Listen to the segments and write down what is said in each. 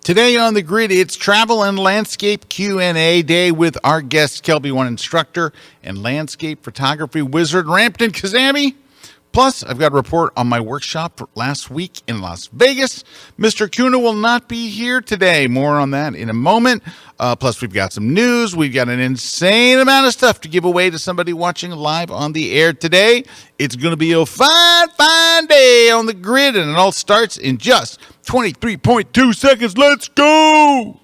Today on the grid, it's travel and landscape Q&A day with our guest, KelbyOne instructor and landscape photography wizard, Ramtin Kazemi. Plus, I've got a report on my workshop for last week in Las Vegas. Mr. Kuna will not be here today. More on that in a moment. Plus, we've got some news. We've got an insane amount of stuff to give away to somebody watching live on the air today. It's going to be a fine, fine day on the grid, and it all starts in just 23.2 seconds. Let's go!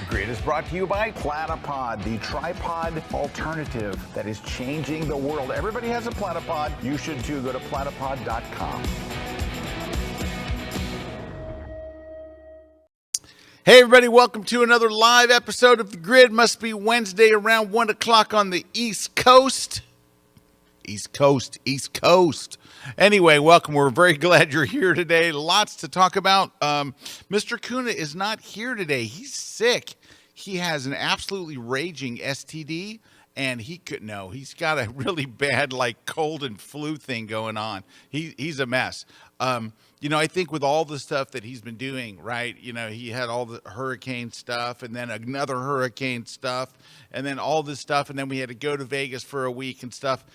Grid is brought to you by Platypod, the tripod alternative that is changing the world. Everybody has a Platypod. You should too. Go to platypod.com. Hey, everybody. Welcome to another live episode of The Grid. Must be Wednesday around 1 o'clock on the East Coast. East Coast. Anyway, welcome. We're very glad you're here today. Lots to talk about. Mr. Kuna is not here today. He's sick. He has an absolutely raging STD, and he's got a really bad, cold and flu thing going on. He's a mess. I think with all the stuff that he's been doing, right? He had all the hurricane stuff and then another hurricane stuff and then all this stuff. And then we had to go to Vegas for a week and stuff.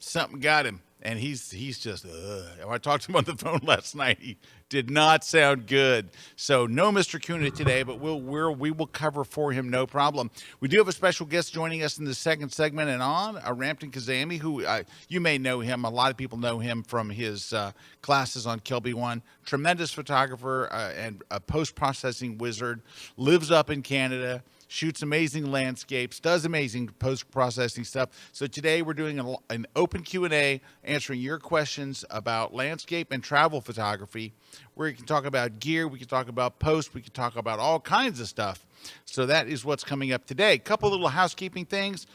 Something got him. And he's just, I talked to him on the phone last night. He did not sound good. So no Mr. Kuna today, but we will cover for him, no problem. We do have a special guest joining us in the second segment and on, Ramtin Kazemi, who you may know him. A lot of people know him from his classes on KelbyOne. Tremendous photographer and a post-processing wizard, lives up in Canada. Shoots amazing landscapes, does amazing post-processing stuff. So today we're doing an open Q&A, answering your questions about landscape and travel photography, where you can talk about gear, we can talk about post, we can talk about all kinds of stuff. So that is what's coming up today. A couple little housekeeping things.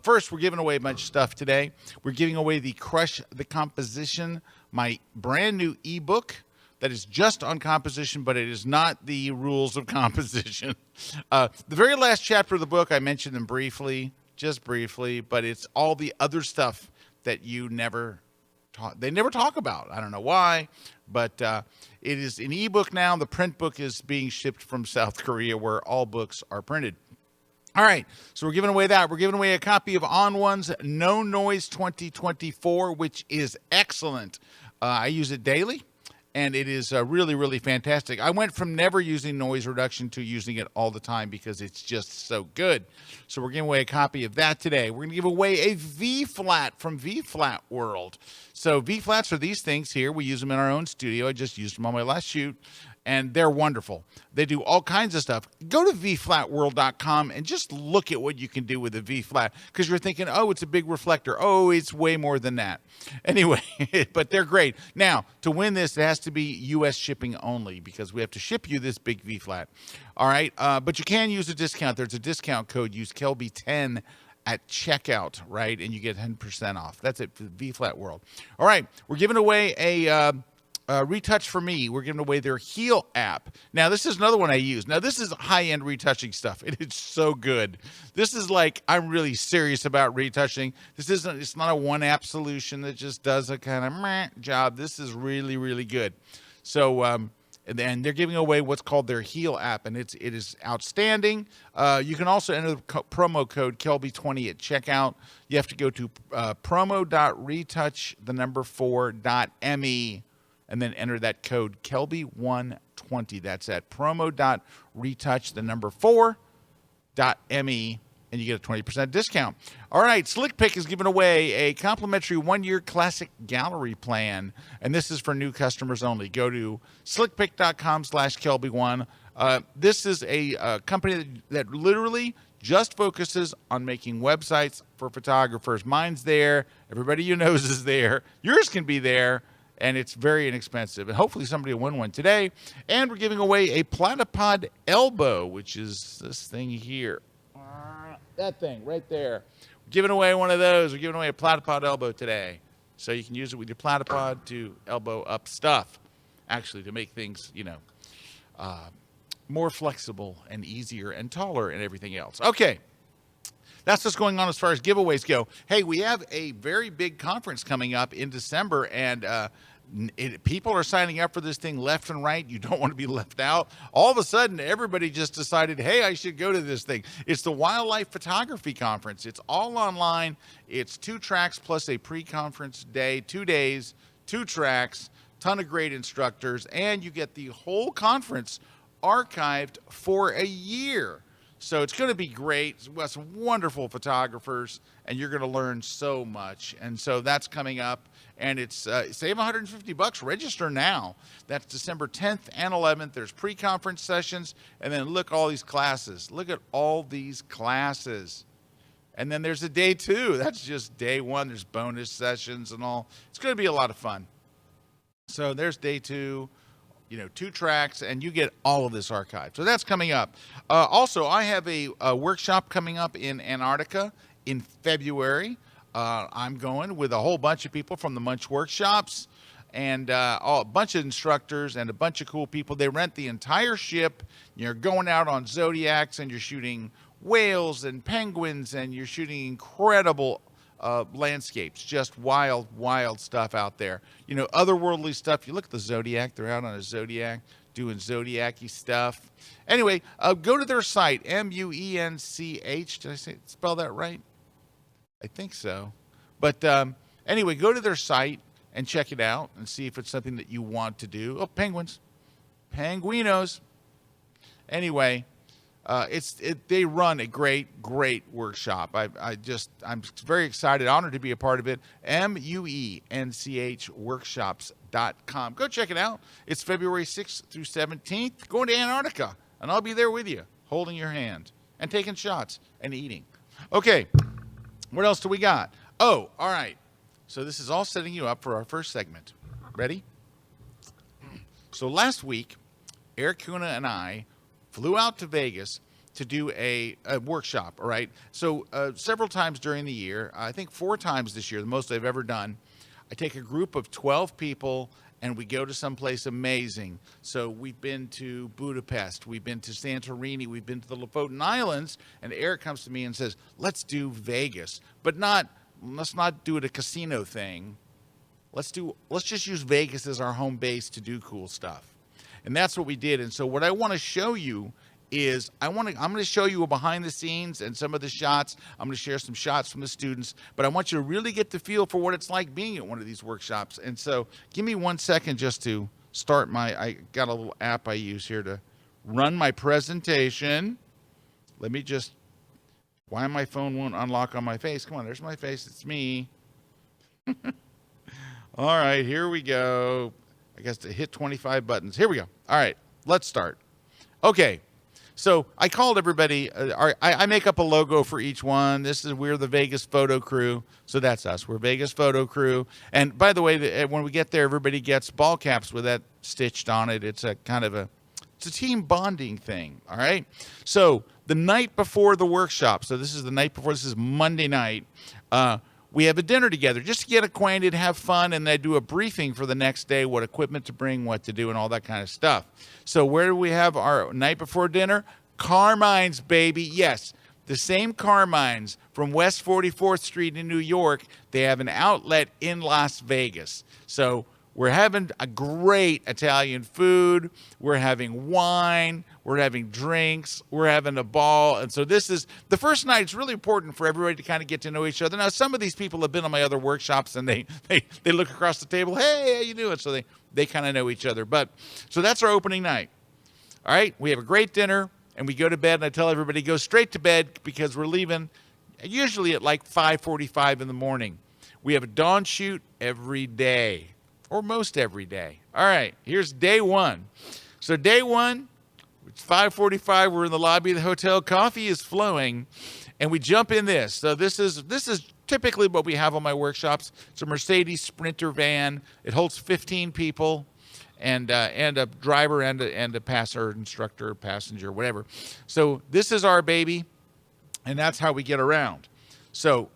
First, we're giving away a bunch of stuff today. We're giving away the Crush the Composition, my brand new ebook. That is just on composition, but it is not the rules of composition. The very last chapter of the book, I mentioned them just briefly, but it's all the other stuff that they never talk about. I don't know why, but it is an ebook now. The print book is being shipped from South Korea, where all books are printed. All right, so we're giving away that. We're giving away a copy of On One's No Noise 2024, which is excellent. I use it daily. And it is really, really fantastic. I went from never using noise reduction to using it all the time because it's just so good. So we're giving away a copy of that today. We're going to give away a V-flat from V-flat World. So V-flats are these things here. We use them in our own studio. I just used them on my last shoot. And they're wonderful. They do all kinds of stuff. Go to vflatworld.com and just look at what you can do with a V-flat. Because you're thinking, oh, it's a big reflector. Oh, it's way more than that. Anyway, but they're great. Now, to win this, it has to be U.S. shipping only, because we have to ship you this big V-flat. All right, but you can use a discount. There's a discount code. Use Kelby10 at checkout, right? And you get 10% off. That's it for the V-flat World. All right, we're giving away a... Retouch for Me. We're giving away their Heal app. Now, this is another one I use. Now, this is high-end retouching stuff. It is so good. This is I'm really serious about retouching. It's not a one-app solution that just does a kind of meh job. This is really, really good. So, and they're giving away what's called their Heal app, and it is outstanding. You can also enter the promo code Kelby20 at checkout. You have to go to promo.retouch4.me. And then enter that code Kelby120. That's at promo.retouch4.me, and you get a 20% discount. All right, SlickPick is giving away a complimentary 1-year classic gallery plan, and this is for new customers only. Go to slickpick.com/KelbyOne. This is a company that literally just focuses on making websites for photographers. Mine's there. Everybody you know is there. Yours can be there. And it's very inexpensive. And hopefully somebody will win one today. And we're giving away a Platypod elbow, which is this thing here. That thing right there. We're giving away one of those. We're giving away a Platypod elbow today. So you can use it with your Platypod to elbow up stuff. Actually, to make things, more flexible and easier and taller and everything else. Okay. That's what's going on as far as giveaways go. Hey, we have a very big conference coming up in December, and People are signing up for this thing left and right. You don't want to be left out. All of a sudden, everybody just decided, hey, I should go to this thing. It's the Wildlife Photography Conference. It's all online. It's 2 tracks plus a pre-conference day, 2 days, 2 tracks, ton of great instructors, and you get the whole conference archived for a year. So it's going to be great. We've got some wonderful photographers, and you're going to learn so much. And so that's coming up, and it's save $150. Register now. That's December 10th and 11th. There's pre-conference sessions, and then look at all these classes. Look at all these classes. And then there's a day 2. That's just day 1. There's bonus sessions and all. It's going to be a lot of fun. So there's day 2. 2 tracks, and you get all of this archive. So that's coming up. Also, I have a workshop coming up in Antarctica in February. I'm going with a whole bunch of people from the Munch Workshops and a bunch of instructors and a bunch of cool people. They rent the entire ship. You're going out on Zodiacs, and you're shooting whales and penguins, and you're shooting incredible landscapes, just wild stuff out there. Otherworldly stuff. You look at the Zodiac, they're out on a Zodiac doing Zodiac-y stuff. Anyway, go to their site, MUENCH. Did I spell that right? I think so. But anyway, go to their site and check it out and see if it's something that you want to do. Oh, penguins. Penguinos. Anyway, they run a great workshop. I'm very excited, honored to be a part of it. MUENCHworkshops.com. Go check it out. It's February 6th through 17th. Going to Antarctica, and I'll be there with you, holding your hand and taking shots and eating. Okay, what else do we got? Oh, all right. So this is all setting you up for our first segment. Ready? So last week, Eric Kuna and I flew out to Vegas to do a workshop, all right? So several times during the year, I think 4 times this year, the most I've ever done, I take a group of 12 people and we go to someplace amazing. So we've been to Budapest, we've been to Santorini, we've been to the Lofoten Islands, and Eric comes to me and says, let's do Vegas, but let's not do it a casino thing. Let's just use Vegas as our home base to do cool stuff. And that's what we did. And so what I want to show you is I'm going to show you a behind the scenes and some of the shots. I'm going to share some shots from the students, but I want you to really get the feel for what it's like being at one of these workshops. And so give me 1 second just to start I got a little app I use here to run my presentation. Why my phone won't unlock on my face? Come on, there's my face. It's me. All right, here we go. I guess to hit 25 buttons. Here we go. All right, let's start. Okay, so I called everybody. I make up a logo for each one. We're the Vegas Photo Crew, so that's us. We're Vegas Photo Crew. And by the way, when we get there, everybody gets ball caps with that stitched on it. It's a team bonding thing. All right. So the night before the workshop. So this is the night before. This is Monday night. We have a dinner together just to get acquainted, have fun, and I do a briefing for the next day, what equipment to bring, what to do, and all that kind of stuff. So where do we have our night before dinner? Carmine's, baby. Yes, the same Carmine's from West 44th Street in New York. They have an outlet in Las Vegas. So we're having a great Italian food. We're having wine. We're having drinks. We're having a ball. And so this is the first night. It's really important for everybody to kind of get to know each other. Now, some of these people have been on my other workshops, and they look across the table. Hey, how you doing? So they kind of know each other. So that's our opening night. All right, we have a great dinner, and we go to bed. And I tell everybody, go straight to bed because we're leaving usually at like 5:45 in the morning. We have a dawn shoot every day. Or most every day. All right, here's day 1. So day 1, it's 5:45. We're in the lobby of the hotel. Coffee is flowing, and we jump in this. So this is typically what we have on my workshops. It's a Mercedes Sprinter van. It holds 15 people, and a driver and a passer, instructor, passenger, whatever. So this is our baby, and that's how we get around. So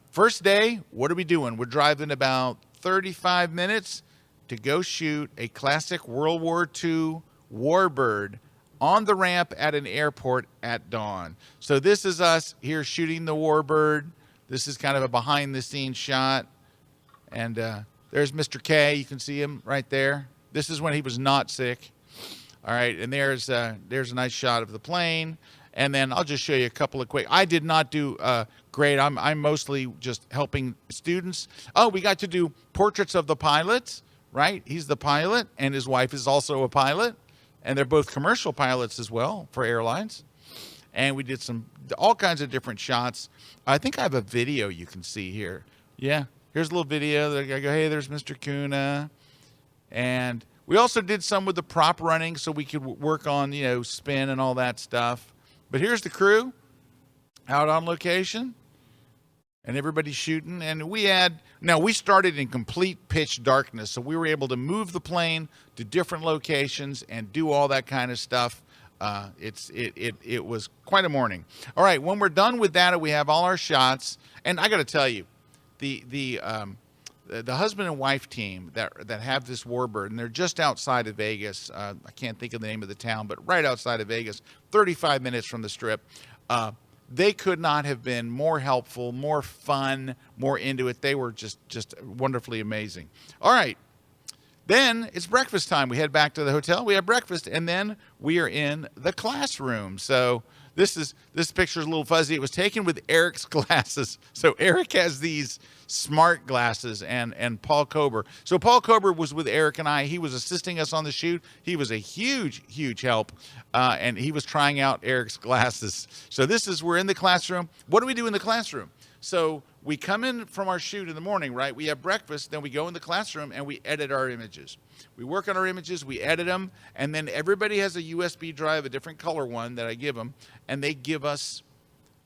first day, what are we doing? We're driving about 35 minutes to go shoot a classic World War II warbird on the ramp at an airport at dawn. So this is us here shooting the warbird. This is kind of a behind the scenes shot. And There's Mr. K. You can see him right there. This is when he was not sick. All right, and there's a nice shot of the plane. And then I'll just show you a couple of quick. I did not do great. I'm mostly just helping students. Oh, we got to do portraits of the pilots, right? He's the pilot, and his wife is also a pilot, and they're both commercial pilots as well for airlines. And we did all kinds of different shots. I think I have a video you can see here. Yeah, here's a little video. I go, hey, there's Mr. Kuna. And we also did some with the prop running so we could work on, spin and all that stuff. But here's the crew out on location, and everybody's shooting. And we started in complete pitch darkness, so we were able to move the plane to different locations and do all that kind of stuff. It was quite a morning. All right, when we're done with that, we have all our shots. And I got to tell you, the husband and wife team that have this warbird, and they're just outside of Vegas. I can't think of the name of the town, but right outside of Vegas, 35 minutes from the Strip. They could not have been more helpful, more fun, more into it. They were just wonderfully amazing. All right. Then it's breakfast time. We head back to the hotel. We have breakfast, and then we are in the classroom. So this picture is a little fuzzy. It was taken with Eric's glasses. So Eric has these smart glasses, and Paul Kober. So Paul Kober was with Eric and I. He was assisting us on the shoot. He was a huge help, and he was trying out Eric's glasses. So we're in the classroom. What do we do in the classroom? So we come in from our shoot in the morning, right? We have breakfast, then we go in the classroom and we edit our images. We work on our images, we edit them, and then everybody has a USB drive, a different color one that I give them, and they give us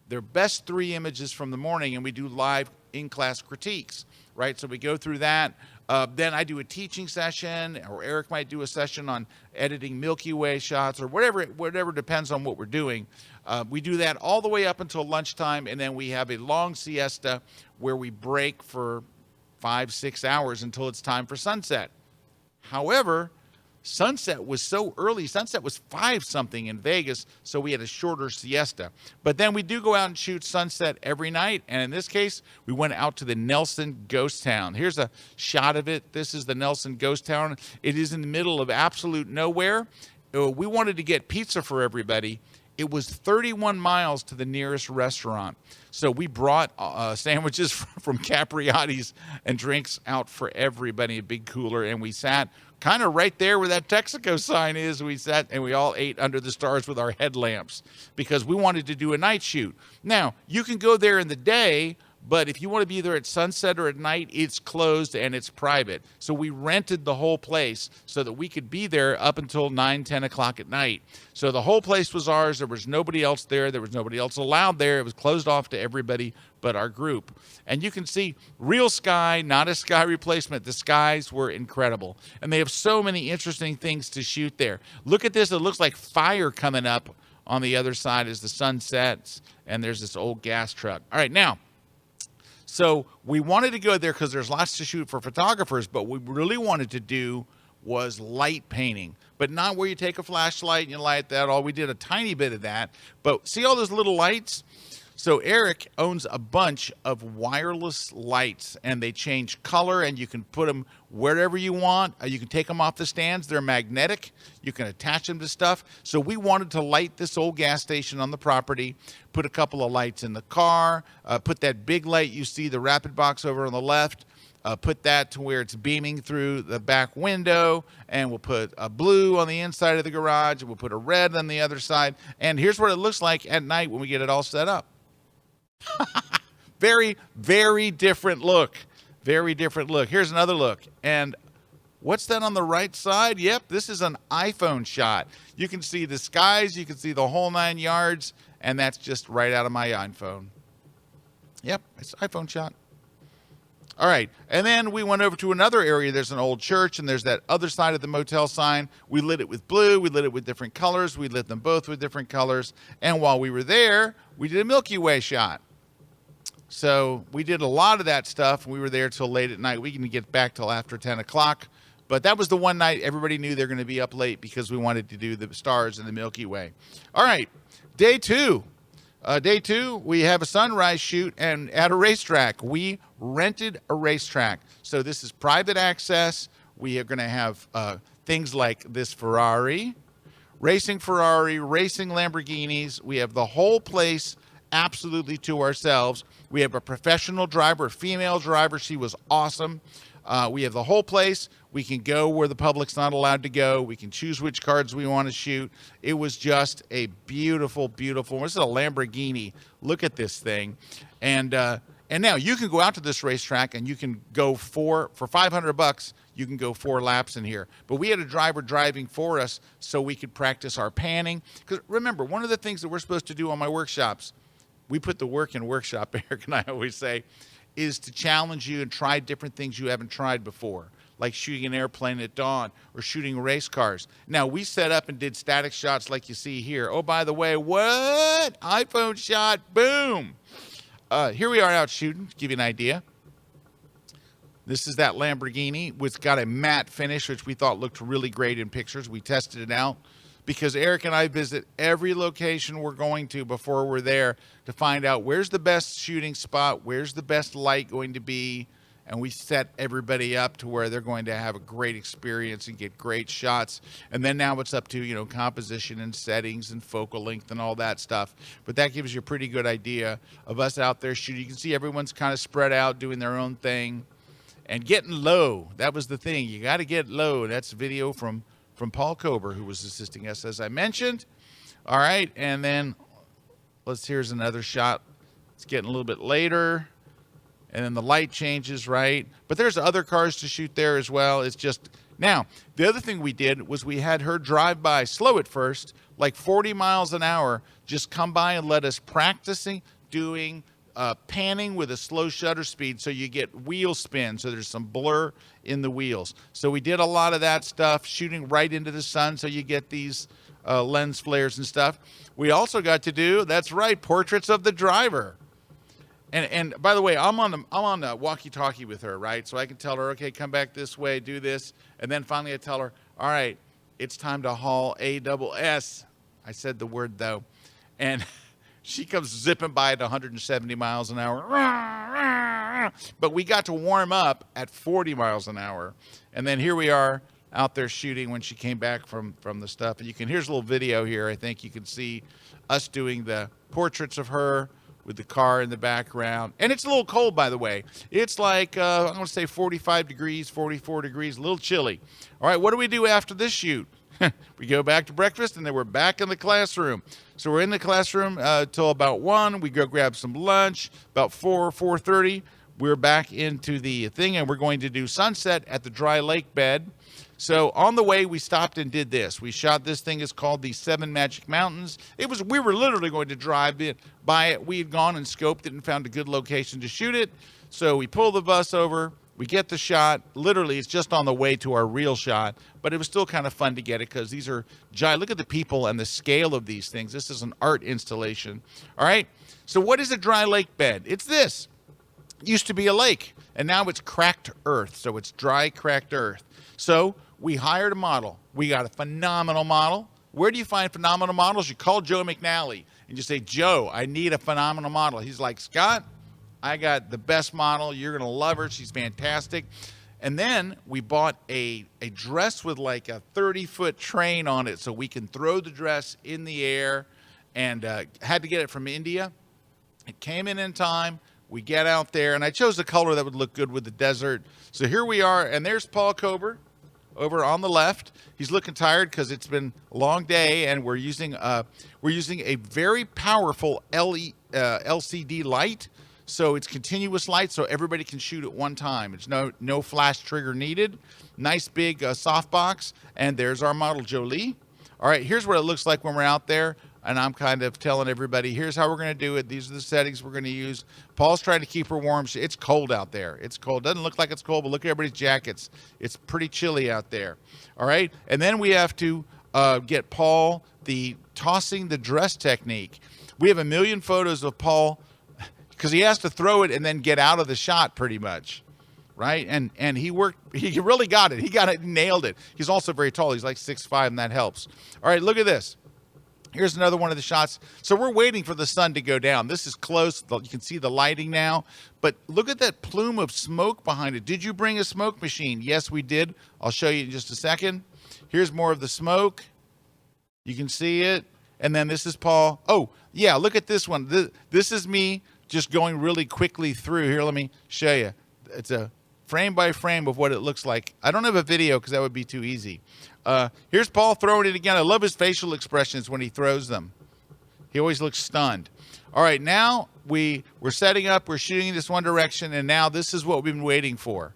their best 3 images from the morning, and we do live in-class critiques, right? So we go through that. Then I do a teaching session, or Eric might do a session on editing Milky Way shots, or whatever depends on what we're doing. We do that all the way up until lunchtime, and then we have a long siesta where we break for 5-6 hours until it's time for sunset. However, sunset was so early. Sunset was 5-something in Vegas, so we had a shorter siesta. But then we do go out and shoot sunset every night, and in this case, we went out to the Nelson Ghost Town. Here's a shot of it. This is the Nelson Ghost Town. It is in the middle of absolute nowhere. We wanted to get pizza for everybody. It was 31 miles to the nearest restaurant. So we brought sandwiches from Capriati's and drinks out for everybody, a big cooler, and we sat kind of right there where that Texaco sign is. We sat and we all ate under the stars with our headlamps because we wanted to do a night shoot. Now, you can go there in the day, but if you want to be there at sunset or at night, it's closed and it's private. So we rented the whole place so that we could be there up until 9-10 o'clock at night. So the whole place was ours. There was nobody else there. There was nobody else allowed there. It was closed off to everybody but our group. And you can see real sky, not a sky replacement. The skies were incredible. And they have so many interesting things to shoot there. Look at this. It looks like fire coming up on the other side as the sun sets. And there's this old gas truck. All right, now. So we wanted to go there because there's lots to shoot for photographers, but what we really wanted to do was light painting, but not where you take a flashlight and you light that all. We did a tiny bit of that, but see all those little lights? So Eric owns a bunch of wireless lights, and they change color, and you can put them wherever you want. You can take them off the stands. They're magnetic. You can attach them to stuff. So we wanted to light this old gas station on the property, put a couple of lights in the car, put that big light you see, the rapid box over on the left, put that to where it's beaming through the back window, and we'll put a blue on the inside of the garage, and we'll put a red on the other side. And here's what it looks like at night when we get it all set up. Very, very different look. Very different look. Here's another look. And what's that on the right side? Yep, this is an iPhone shot. You can see the skies. You can see the whole 9 yards. And that's just right out of my iPhone. Yep, it's an iPhone shot. All right. And then we went over to another area. There's an old church, and there's that other side of the motel sign. We lit it with blue. We lit it with different colors. We lit them both with different colors. And while we were there, we did a Milky Way shot. So we did a lot of that stuff. We were there till late at night. We didn't get back till after 10 o'clock. But that was the one night everybody knew they're going to be up late because we wanted to do the stars in the Milky Way. All right, day 2. Day 2, we have a sunrise shoot and at a racetrack. We rented a racetrack. So this is private access. We are going to have things like this Ferrari, racing Lamborghinis. We have the whole place absolutely to ourselves. We have a professional driver, a female driver. She was awesome. We have the whole place. We can go where the public's not allowed to go. We can choose which cards we want to shoot. It was just a beautiful, beautiful. This is a Lamborghini. Look at this thing. And now you can go out to this racetrack and you can go for $500. You can go 4 laps in here. But we had a driver driving for us so we could practice our panning. Because remember, one of the things that we're supposed to do on my workshops, we put the work in workshop, Eric and I always say, is to challenge you and try different things you haven't tried before, like shooting an airplane at dawn or shooting race cars. Now, we set up and did static shots like you see here. Oh, by the way, what? iPhone shot, boom. Here we are out shooting, to give you an idea. This is that Lamborghini, which got a matte finish, which we thought looked really great in pictures. We tested it out because Eric and I visit every location we're going to before we're there to find out where's the best shooting spot, where's the best light going to be, and we set everybody up to where they're going to have a great experience and get great shots. And then now it's up to, composition and settings and focal length and all that stuff. But that gives you a pretty good idea of us out there shooting. You can see everyone's kind of spread out doing their own thing and getting low. That was the thing. You got to get low. That's a video from Paul Kober, who was assisting us, as I mentioned. All right, and then here's another shot. It's getting a little bit later, and then the light changes, right? But there's other cars to shoot there as well. It's just, now, the other thing we did was we had her drive by, slow at first, like 40 miles an hour, just come by and let us practicing doing panning with a slow shutter speed so you get wheel spin, so there's some blur in the wheels. So we did a lot of that stuff, shooting right into the sun so you get these lens flares and stuff. We also got to do, that's right, portraits of the driver. And by the way, I'm on the walkie-talkie with her, right? So I can tell her, okay, come back this way, do this. And then finally I tell her, all right, it's time to haul ASS. I said the word though. And she comes zipping by at 170 miles an hour. But we got to warm up at 40 miles an hour. And then here we are out there shooting when she came back from the stuff. And here's a little video here. I think you can see us doing the portraits of her with the car in the background. And it's a little cold, by the way. It's like, I'm going to say 45 degrees, 44 degrees, a little chilly. All right, what do we do after this shoot? We go back to breakfast, and then we're back in the classroom. So we're in the classroom till about 1. We go grab some lunch. About 4:30, we're back into the thing, and we're going to do sunset at the dry lake bed. So on the way, we stopped and did this. We shot this thing. It's called the 7 Magic Mountains. We were literally going to drive it by it. We had gone and scoped it and found a good location to shoot it. So we pull the bus over. We get the shot. Literally, it's just on the way to our real shot, but it was still kind of fun to get it because these are giant. Look at the people and the scale of these things. This is an art installation. All right. So what is a dry lake bed? It's this. It used to be a lake, and now it's cracked earth. So it's dry, cracked earth. So we hired a model. We got a phenomenal model. Where do you find phenomenal models? You call Joe McNally and you say, Joe, I need a phenomenal model. He's like, Scott, I got the best model. You're going to love her. She's fantastic. And then we bought a dress with like a 30-foot train on it so we can throw the dress in the air, and had to get it from India. It came in time. We get out there, and I chose a color that would look good with the desert. So here we are, and there's Paul Kober over on the left. He's looking tired because it's been a long day, and we're using a very powerful LCD light. So it's continuous light, so everybody can shoot at one time. It's no flash trigger needed. Nice big softbox, and there's our model Jolie. All right, here's what it looks like when we're out there, and I'm kind of telling everybody, here's how we're going to do it. These are the settings we're going to use. Paul's trying to keep her warm. It's cold out there. It's cold. Doesn't look like it's cold, but look at everybody's jackets. It's pretty chilly out there. All right, and then we have to get Paul the tossing the dress technique. We have a million photos of Paul because he has to throw it and then get out of the shot pretty much, right? And he really got it. He nailed it. He's also very tall. He's like 6'5", and that helps. All right, look at this. Here's another one of the shots. So we're waiting for the sun to go down. This is close. You can see the lighting now. But look at that plume of smoke behind it. Did you bring a smoke machine? Yes, we did. I'll show you in just a second. Here's more of the smoke. You can see it. And then this is Paul. Oh, yeah, look at this one. This is me just going really quickly through. Here, let me show you. It's a frame by frame of what it looks like. I don't have a video because that would be too easy. Here's Paul throwing it again. I love his facial expressions when he throws them. He always looks stunned. All right, now we're setting up. We're shooting in this one direction, and now this is what we've been waiting for.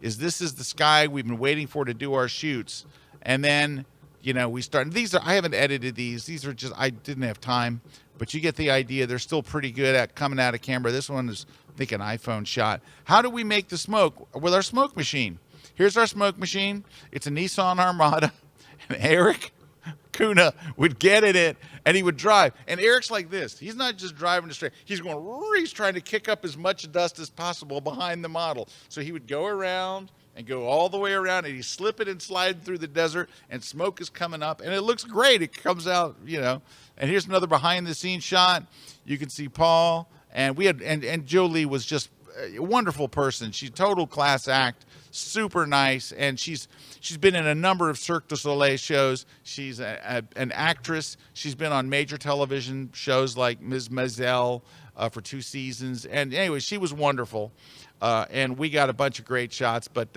This is the sky we've been waiting for to do our shoots. And then, we start. I haven't edited these. These are just, I didn't have time. But you get the idea. They're still pretty good at coming out of camera. This one is, I think, an iPhone shot. How do we make the smoke? With our smoke machine. Here's our smoke machine. It's a Nissan Armada. And Eric Kuna would get in it, and he would drive. And Eric's like this. He's not just driving straight. He's trying to kick up as much dust as possible behind the model. So he would go around and go all the way around, and he's slipping and sliding through the desert, and smoke is coming up. And it looks great. It comes out, And here's another behind-the-scenes shot. You can see Paul. And we had and Jolie was just a wonderful person. She's a total class act, super nice, and she's been in a number of Cirque du Soleil shows. She's an actress. She's been on major television shows like Ms. Maisel for 2 seasons. And anyway, she was wonderful, and we got a bunch of great shots. But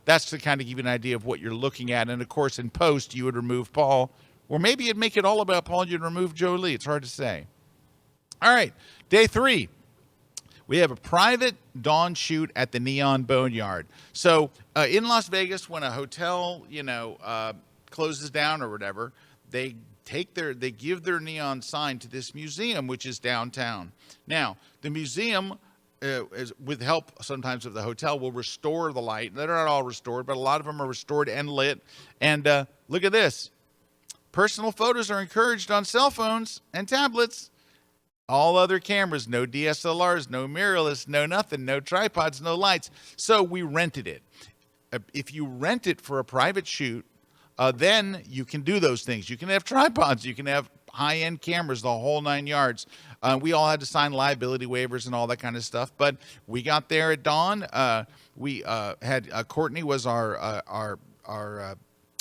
that's to kind of give you an idea of what you're looking at. And of course, in post, you would remove Paul, or maybe you'd make it all about Paul. And you'd remove Jolie. It's hard to say. All right, day 3. We have a private dawn shoot at the Neon Boneyard. So in Las Vegas, when a hotel, closes down or whatever, they give their neon sign to this museum, which is downtown. Now, the museum, with help sometimes of the hotel, will restore the light. They're not all restored, but a lot of them are restored and lit. And look at this. Personal photos are encouraged on cell phones and tablets. All other cameras, no DSLRs, no mirrorless, no nothing, no tripods, no lights. So we rented it. If you rent it for a private shoot, then you can do those things. You can have tripods. You can have high-end cameras, the whole 9 yards. We all had to sign liability waivers and all that kind of stuff. But we got there at dawn. We had Courtney was our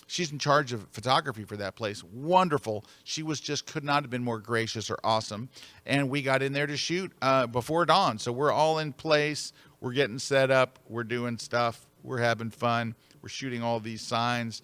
she's in charge of photography for that place. Wonderful. She could not have been more gracious or awesome. And we got in there to shoot before dawn. So we're all in place. We're getting set up. We're doing stuff. We're having fun. We're shooting all these signs.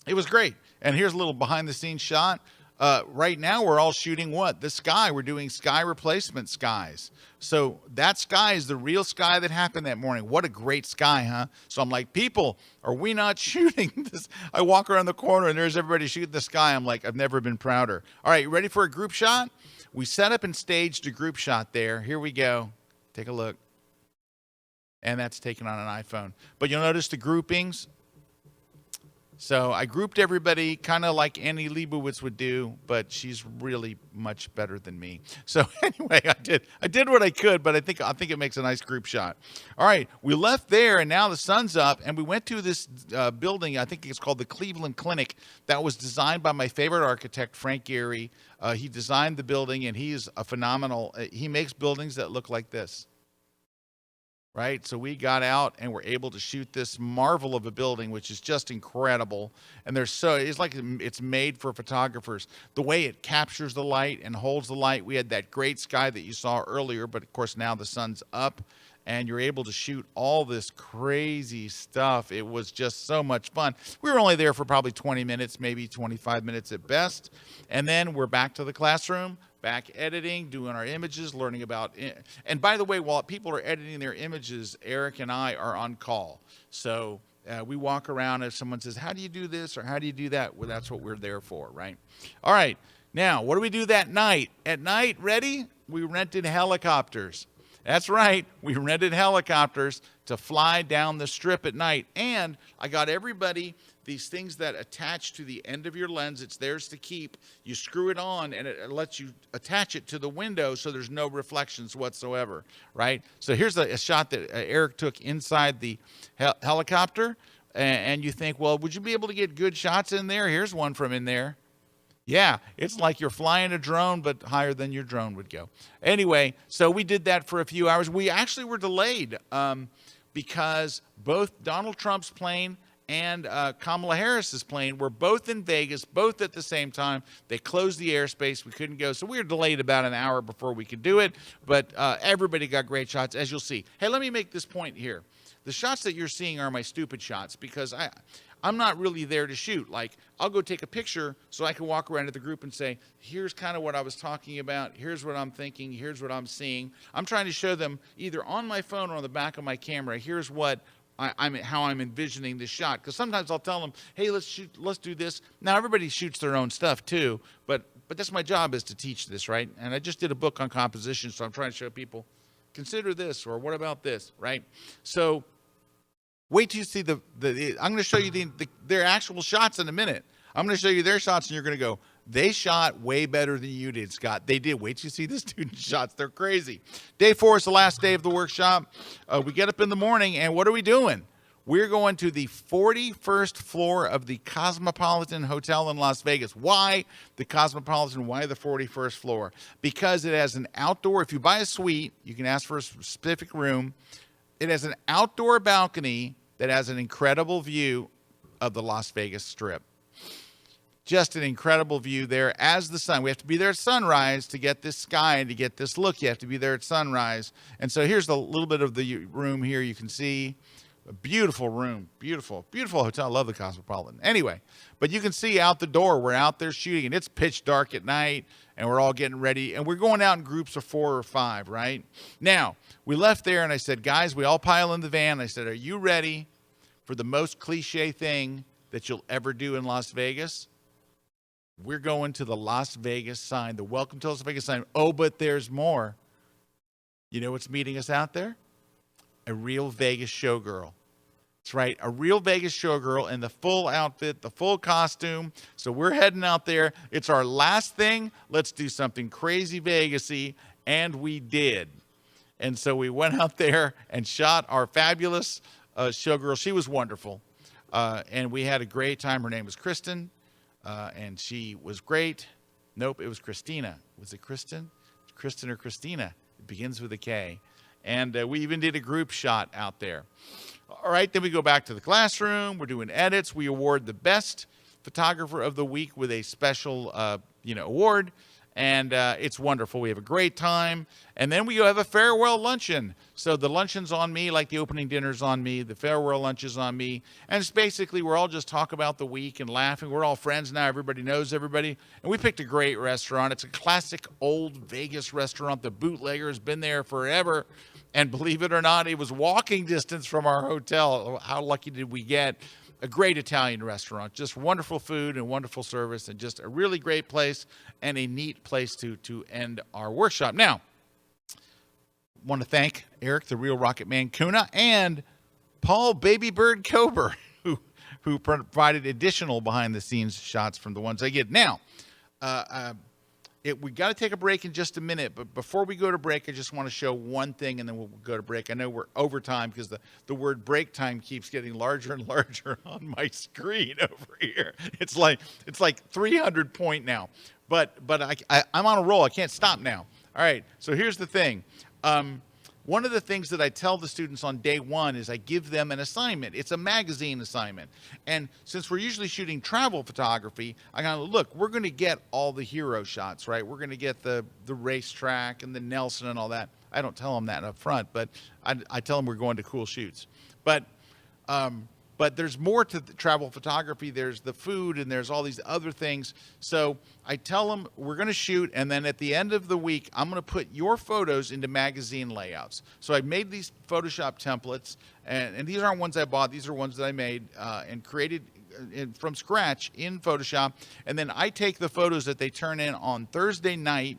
It was great. And here's a little behind the scenes shot. Right now we're all shooting what? The sky. We're doing sky replacement skies. So that sky is the real sky that happened that morning. What a great sky, huh? So I'm like, people, are we not shooting this? I walk around the corner and there's everybody shooting the sky. I'm like, I've never been prouder. All right, you ready for a group shot? We set up and staged a group shot there. Here we go. Take a look. And that's taken on an iPhone. But you'll notice the groupings. So I grouped everybody kind of like Annie Leibovitz would do, but she's really much better than me. So anyway, I did what I could, but I think it makes a nice group shot. All right, we left there, and now the sun's up, and we went to this building. I think it's called the Cleveland Clinic. That was designed by my favorite architect, Frank Gehry. He designed the building, and he is a phenomenal. He makes buildings that look like this. Right, so we got out and were able to shoot this marvel of a building, which is just incredible. And it's like it's made for photographers. The way it captures the light and holds the light. We had that great sky that you saw earlier, but of course now the sun's up, and you're able to shoot all this crazy stuff. It was just so much fun. We were only there for probably 20 minutes, maybe 25 minutes at best, and then we're back to the classroom. Back editing, doing our images, learning about and by the way, while people are editing their images, Eric and I are on call. So we walk around. If someone says, how do you do this or how do you do that? Well, that's what we're there for, right? All right. Now, what do we do that night? At night, ready? We rented helicopters. That's right. We rented helicopters to fly down the strip at night. And I got everybody these things that attach to the end of your lens. It's theirs to keep. You screw it on, and it lets you attach it to the window so there's no reflections whatsoever, right? So here's a shot that Eric took inside the helicopter, and you think, well, would you be able to get good shots in there? Here's one from in there. Yeah, it's like you're flying a drone, but higher than your drone would go. Anyway, so we did that for a few hours. We actually were delayed because both Donald Trump's plane and Kamala Harris's plane were both in Vegas, both at the same time. They closed the airspace. We couldn't go. So we were delayed about an hour before we could do it. But everybody got great shots, as you'll see. Hey, let me make this point here. The shots that you're seeing are my stupid shots because I'm not really there to shoot. Like, I'll go take a picture so I can walk around to the group and say, here's kind of what I was talking about. Here's what I'm thinking. Here's what I'm seeing. I'm trying to show them either on my phone or on the back of my camera, here's what how I'm envisioning this shot. Because sometimes I'll tell them, hey, let's do this. Now, everybody shoots their own stuff too, but that's my job, is to teach this, right? And I just did a book on composition, so I'm trying to show people, consider this, or what about this, right? So wait till you see I'm going to show you their actual shots in a minute. I'm going to show you their shots, and you're going to go, they shot way better than you did, Scott. They did. Wait till you see the student shots. They're crazy. Day 4 is the last day of the workshop. We get up in the morning, and what are we doing? We're going to the 41st floor of the Cosmopolitan Hotel in Las Vegas. Why the Cosmopolitan? Why the 41st floor? Because it has an outdoor, if you buy a suite, you can ask for a specific room. It has an outdoor balcony that has an incredible view of the Las Vegas Strip. Just an incredible view there as the sun. We have to be there at sunrise to get this sky and to get this look. You have to be there at sunrise. And so here's a little bit of the room here. You can see a beautiful room. Beautiful, beautiful hotel. I love the Cosmopolitan. Anyway, but you can see out the door, we're out there shooting, and it's pitch dark at night, and we're all getting ready. And we're going out in groups of 4 or 5, right? Now, we left there, and I said, guys, we all pile in the van. I said, are you ready for the most cliche thing that you'll ever do in Las Vegas? We're going to the Las Vegas sign, the Welcome to Las Vegas sign. Oh, but there's more. You know what's meeting us out there? A real Vegas showgirl. That's right, a real Vegas showgirl in the full outfit, the full costume. So we're heading out there. It's our last thing. Let's do something crazy Vegas-y, and we did. And so we went out there and shot our fabulous showgirl. She was wonderful, and we had a great time. Her name was Kristen. And she was great. Nope, it was Christina. Was it Kristen? Kristen or Christina? It begins with a K. And we even did a group shot out there. All right, then we go back to the classroom. We're doing edits. We award the best photographer of the week with a special, award. And it's wonderful. We have a great time. And then we have a farewell luncheon. So the luncheon's on me, like the opening dinner's on me. The farewell lunch is on me. And it's basically, we're all just talking about the week and laughing. We're all friends now. Everybody knows everybody. And we picked a great restaurant. It's a classic old Vegas restaurant. The Bootlegger has been there forever. And believe it or not, it was walking distance from our hotel. How lucky did we get? A great Italian restaurant, just wonderful food and wonderful service, and just a really great place and a neat place to end our workshop. Now, want to thank Eric, the Real Rocket Man Kuna, and Paul Babybird Kober, who provided additional behind-the-scenes shots from the ones I get. Now, we got to take a break in just a minute, but before we go to break, I just want to show one thing, and then we'll go to break. I know we're over time because the word break time keeps getting larger and larger on my screen over here. It's like 300 point now, but I'm on a roll. I can't stop now. All right, so here's the thing. One of the things that I tell the students on day 1 is I give them an assignment. It's a magazine assignment. And since we're usually shooting travel photography, I kind of look, we're going to get all the hero shots, right? We're going to get the racetrack and the Nelson and all that. I don't tell them that up front, but I tell them we're going to cool shoots. But there's more to the travel photography. There's the food and there's all these other things. So I tell them we're going to shoot, and then at the end of the week, I'm going to put your photos into magazine layouts. So I made these Photoshop templates, and these aren't ones I bought. These are ones that I made and created from scratch in Photoshop. And then I take the photos that they turn in on Thursday night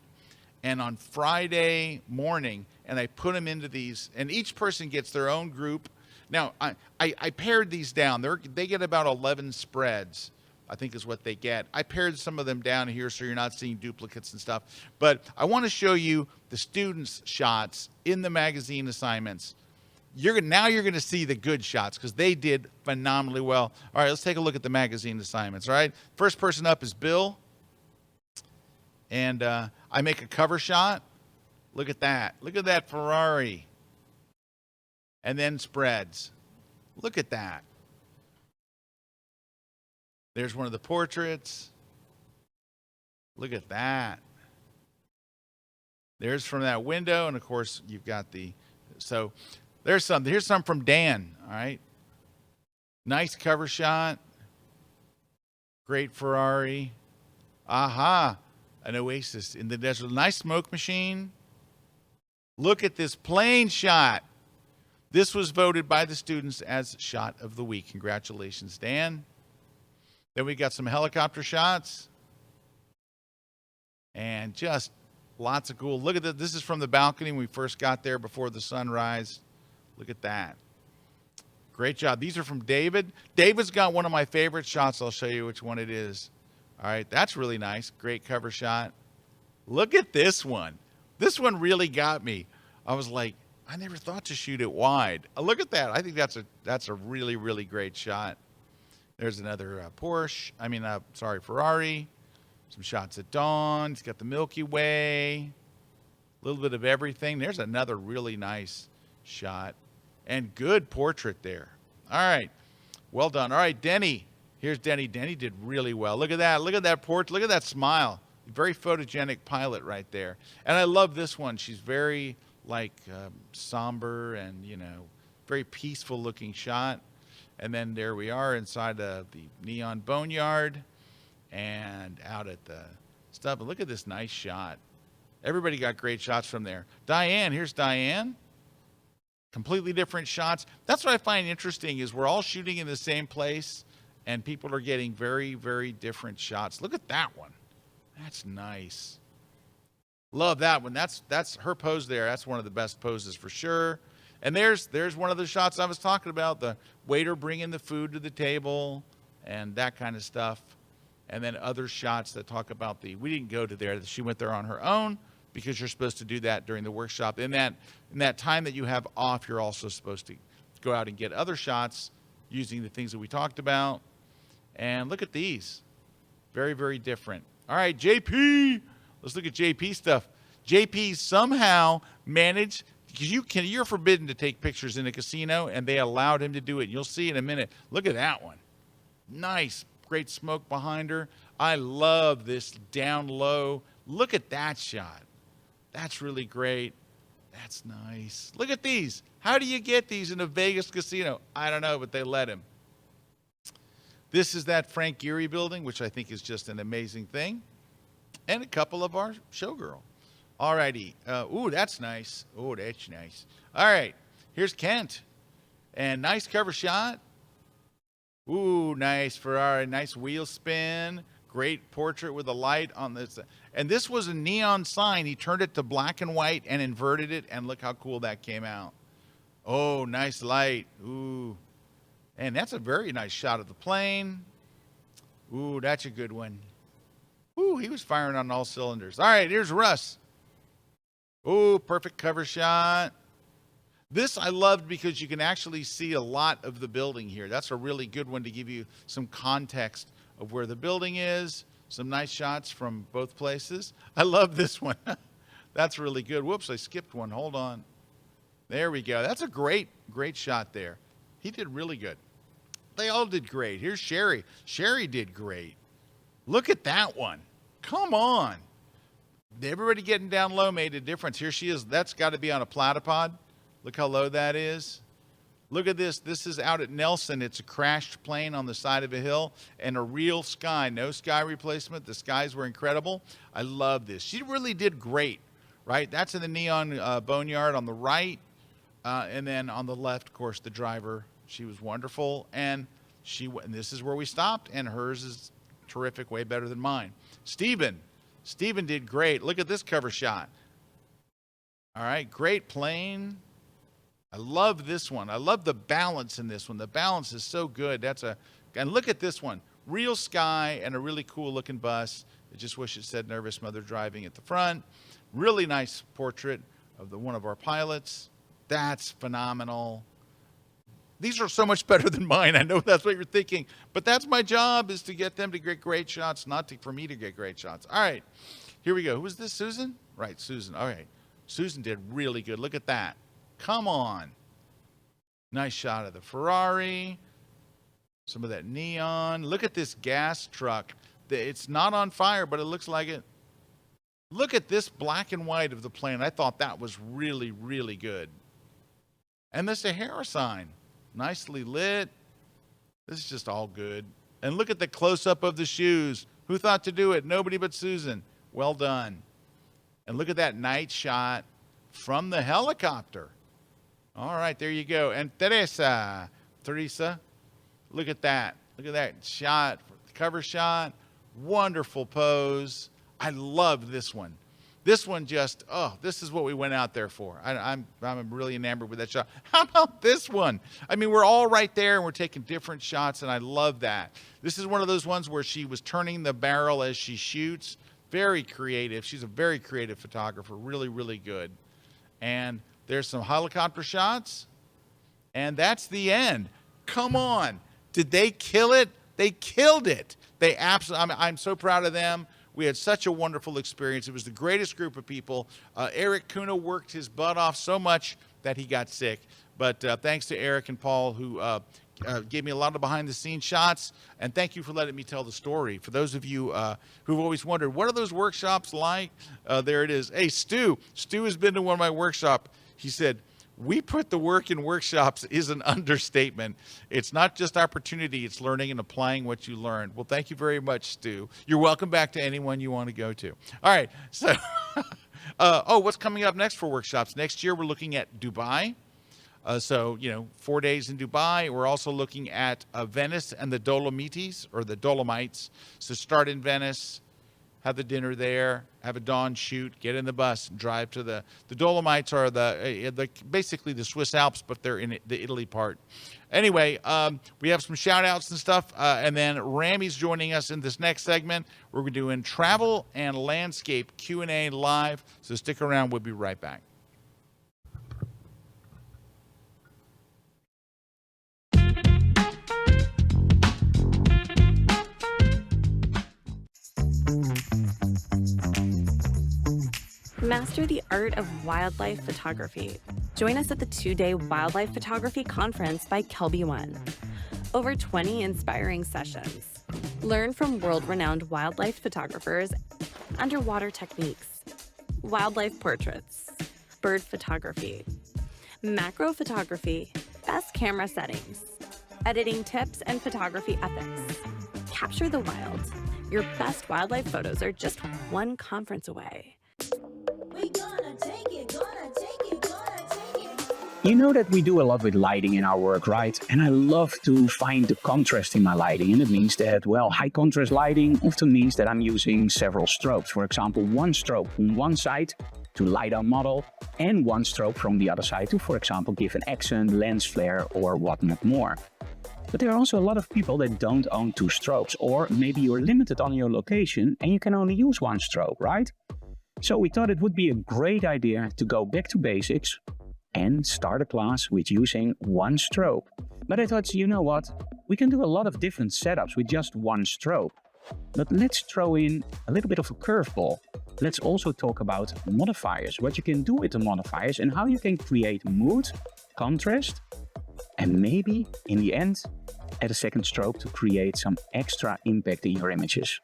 and on Friday morning, and I put them into these, and each person gets their own group. Now, I pared these down. They get about 11 spreads, I think is what they get. I pared some of them down here so you're not seeing duplicates and stuff. But I want to show you the students' shots in the magazine assignments. Now you're going to see the good shots because they did phenomenally well. All right, let's take a look at the magazine assignments, all right? First person up is Bill. And I make a cover shot. Look at that. Look at that Ferrari. And then spreads. Look at that. There's one of the portraits. Look at that. There's from that window, and of course you've got the, so there's some, here's some from Dan, all right? Nice cover shot. Great Ferrari. Aha, an oasis in the desert. Nice smoke machine. Look at this plane shot. This was voted by the students as shot of the week. Congratulations, Dan. Then we got some helicopter shots. And just lots of cool. Look at this. This is from the balcony when we first got there before the sunrise. Look at that. Great job. These are from David. David's got one of my favorite shots. I'll show you which one it is. All right, that's really nice. Great cover shot. Look at this one. This one really got me. I was like, I never thought to shoot it wide. Look at that. I think that's a really, really great shot. There's another Ferrari. Some shots at dawn. He's got the Milky Way. A little bit of everything. There's another really nice shot. And good portrait there. All right. Well done. All right, Denny. Here's Denny. Denny did really well. Look at that. Look at that portrait. Look at that smile. Very photogenic pilot right there. And I love this one. She's very, somber and, very peaceful looking shot. And then there we are inside the neon boneyard and out at the stuff. But look at this nice shot. Everybody got great shots from there. Diane. Here's Diane. Completely different shots. That's what I find interesting is we're all shooting in the same place and people are getting very, very different shots. Look at that one. That's nice. Love that one. That's her pose there. That's one of the best poses for sure. And there's one of the shots I was talking about, the waiter bringing the food to the table and that kind of stuff. And then other shots that talk about we didn't go to there. She went there on her own because you're supposed to do that during the workshop. In that time that you have off, you're also supposed to go out and get other shots using the things that we talked about. And look at these. Very, very different. All right, JP. Let's look at JP stuff. JP somehow managed, because you're forbidden to take pictures in a casino, and they allowed him to do it. You'll see in a minute. Look at that one. Nice. Great smoke behind her. I love this down low. Look at that shot. That's really great. That's nice. Look at these. How do you get these in a Vegas casino? I don't know, but they let him. This is that Frank Gehry building, which I think is just an amazing thing. And a couple of our showgirl. All righty. Ooh, that's nice. Oh, that's nice. All right. Here's Kent. And nice cover shot. Ooh, nice Ferrari. Nice wheel spin. Great portrait with a light on this. And this was a neon sign. He turned it to black and white and inverted it. And look how cool that came out. Oh, nice light. Ooh. And that's a very nice shot of the plane. Ooh, that's a good one. Ooh, he was firing on all cylinders. All right, here's Russ. Ooh, perfect cover shot. This I loved because you can actually see a lot of the building here. That's a really good one to give you some context of where the building is. Some nice shots from both places. I love this one. That's really good. Whoops, I skipped one. Hold on. There we go. That's a great, great shot there. He did really good. They all did great. Here's Sherry. Sherry did great. Look at that one. Come on. Everybody getting down low made a difference. Here she is. That's got to be on a platypod. Look how low that is. Look at this. This is out at Nelson. It's a crashed plane on the side of a hill and a real sky. No sky replacement. The skies were incredible. I love this. She really did great, right? That's in the neon boneyard on the right. And then on the left, of course, the driver. She was wonderful. And this is where we stopped. And hers is terrific, way better than mine. Steven did great. Look at this cover shot. All right, great plane. I love this one. I love the balance in this one. The balance is so good. And look at this one. Real sky and a really cool looking bus. I just wish it said nervous mother driving at the front. Really nice portrait of one of our pilots. That's phenomenal. These are so much better than mine. I know that's what you're thinking, but that's my job, is to get them to get great shots, not for me to get great shots. All right. Here we go. Who was this, Susan? Right, Susan. All right. Susan did really good. Look at that. Come on. Nice shot of the Ferrari. Some of that neon. Look at this gas truck. It's not on fire, but it looks like it. Look at this black and white of the plane. I thought that was really, really good. And the Sahara sign. Nicely lit. This is just all good. And look at the close-up of the shoes. Who thought to do it? Nobody but Susan. Well done. And look at that night shot from the helicopter. All right, there you go. And Teresa, look at that. Look at that shot, cover shot. Wonderful pose. I love this one. This one just, this is what we went out there for. I'm really enamored with that shot. How about this one? I mean, we're all right there and we're taking different shots, and I love that. This is one of those ones where she was turning the barrel as she shoots. Very creative. She's a very creative photographer. Really, really good. And there's some helicopter shots. And that's the end. Come on. Did they kill it? They killed it. They absolutely, I'm so proud of them. We had such a wonderful experience. It was the greatest group of people. Eric Kuna worked his butt off so much that he got sick. But thanks to Eric and Paul, who gave me a lot of behind-the-scenes shots. And thank you for letting me tell the story. For those of you who've always wondered, what are those workshops like? There it is. Hey, Stu. Stu has been to one of my workshops. He said, we put the work in workshops is an understatement. It's not just opportunity, it's learning and applying what you learned. Well, thank you very much, Stu. You're welcome back to anyone you want to go to. All right, so, what's coming up next for workshops? Next year, we're looking at Dubai. 4 days in Dubai. We're also looking at Venice and the Dolomites. So start in Venice, have the dinner there, have a dawn shoot, get in the bus, and drive to the Dolomites are basically the Swiss Alps, but they're in the Italy part. Anyway, we have some shout outs and stuff, and then Rami's joining us in this next segment. We're doing travel and landscape Q&A live, so stick around. We'll be right back. Master the art of wildlife photography. Join us at the 2-day Wildlife Photography Conference by KelbyOne. Over 20 inspiring sessions. Learn from world-renowned wildlife photographers, underwater techniques, wildlife portraits, bird photography, macro photography, best camera settings, editing tips and photography ethics. Capture the wild. Your best wildlife photos are just one conference away. You know that we do a lot with lighting in our work, right? And I love to find the contrast in my lighting. And it means that, high contrast lighting often means that I'm using several strobes. For example, one strobe from one side to light our model and one strobe from the other side to, for example, give an accent, lens flare or whatnot more. But there are also a lot of people that don't own two strobes, or maybe you're limited on your location and you can only use one strobe, right? So we thought it would be a great idea to go back to basics and start a class with using one strobe. But I thought, you know what? We can do a lot of different setups with just one strobe. But let's throw in a little bit of a curveball. Let's also talk about modifiers, what you can do with the modifiers and how you can create mood, contrast, and maybe in the end, add a second strobe to create some extra impact in your images.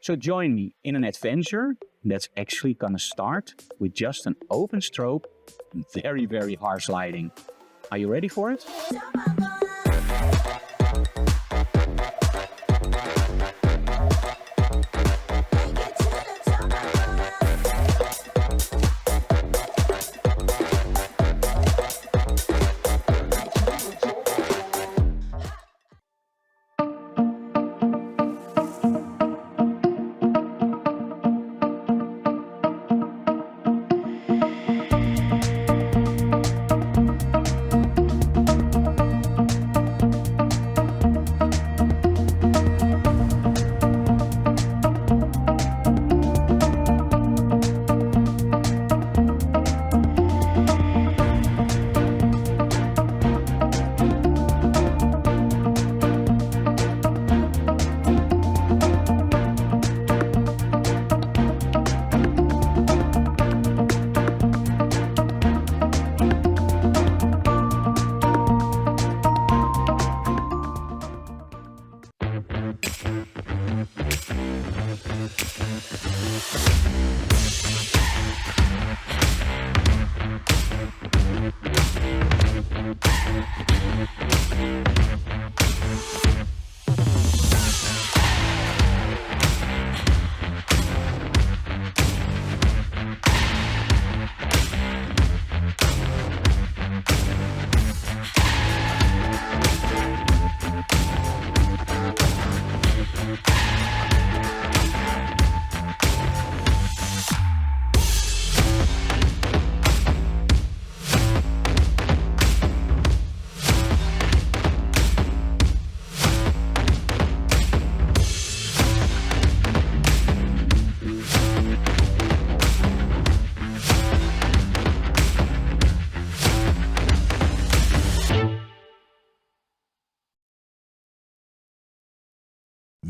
So join me in an adventure that's actually gonna start with just an open strobe, very, very harsh lighting. Are you ready for it?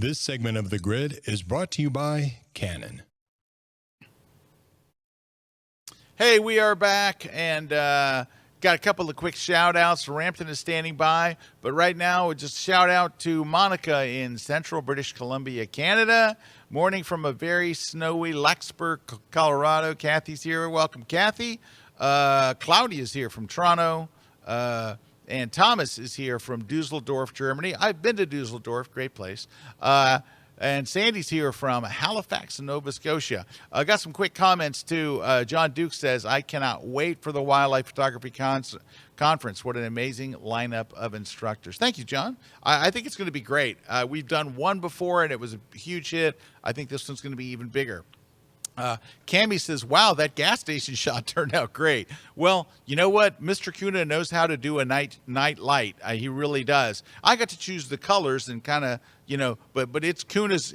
This segment of The Grid is brought to you by Canon. Hey, we are back, and got a couple of quick shout-outs. Rampton is standing by, but right now, just shout out to Monica in central British Columbia, Canada. Morning from a very snowy Larkspur, Colorado. Kathy's here. Welcome, Kathy. Claudia's here from Toronto. And Thomas is here from Dusseldorf, Germany. I've been to Dusseldorf, great place. And Sandy's here from Halifax, Nova Scotia. I got some quick comments, too. John Duke says, I cannot wait for the Wildlife Photography Conference. What an amazing lineup of instructors. Thank you, John. I think it's going to be great. We've done one before, and it was a huge hit. I think this one's going to be even bigger. Cammy says, wow, that gas station shot turned out great. Well, you know what? Mr. Kuna knows how to do a night light. He really does. I got to choose the colors and kind of, but it's Kuna's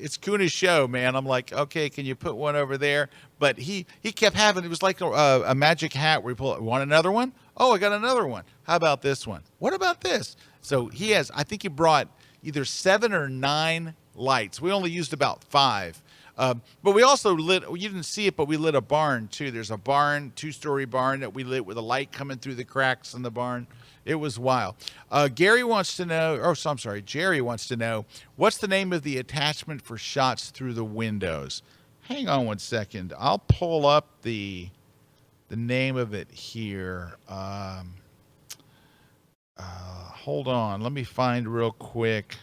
show, man. I'm like, okay, can you put one over there? But he kept having, it was like a magic hat where he pulled, want another one? Oh, I got another one. How about this one? What about this? So he has, I think he brought either 7 or 9 lights. We only used about 5. But we also lit, you didn't see it, but we lit a barn too. There's a barn, 2-story barn that we lit with a light coming through the cracks in the barn. It was wild. Jerry wants to know, what's the name of the attachment for shots through the windows? Hang on one second. I'll pull up the name of it here. Hold on. Let me find real quick.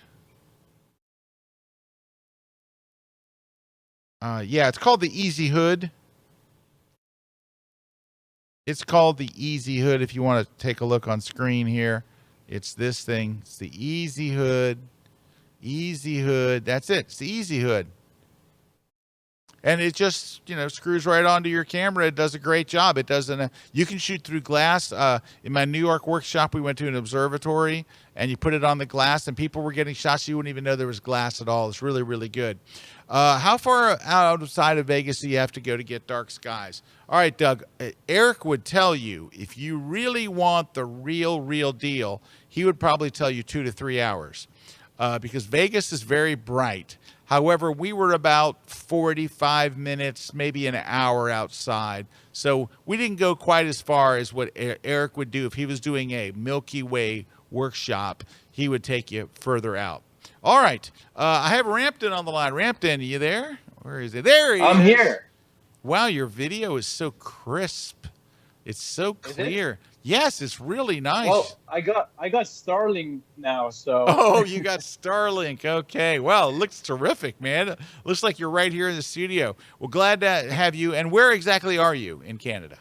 Yeah, it's called the Easy Hood. It's called the Easy Hood. If you want to take a look on screen here, it's this thing. It's the Easy Hood. Easy Hood. That's it. It's the Easy Hood. And it just, screws right onto your camera. It does a great job. It doesn't. You can shoot through glass. In my New York workshop, we went to an observatory, and you put it on the glass, and people were getting shots. You wouldn't even know there was glass at all. It's really, really good. How far outside of Vegas do you have to go to get dark skies? All right, Doug. Eric would tell you, if you really want the real deal, he would probably tell you 2 to 3 hours, because Vegas is very bright. However, we were about 45 minutes, maybe an hour outside. So we didn't go quite as far as what Eric would do. If he was doing a Milky Way workshop, he would take you further out. All right. I have Rampton on the line. Rampton, are you there? Where is he? There he is. I'm here. Wow, your video is so crisp. It's so clear. Yes, it's really nice. Well, I got Starlink now, so. Oh, you got Starlink. Okay. Well, it looks terrific, man. It looks like you're right here in the studio. Well, glad to have you. And where exactly are you in Canada?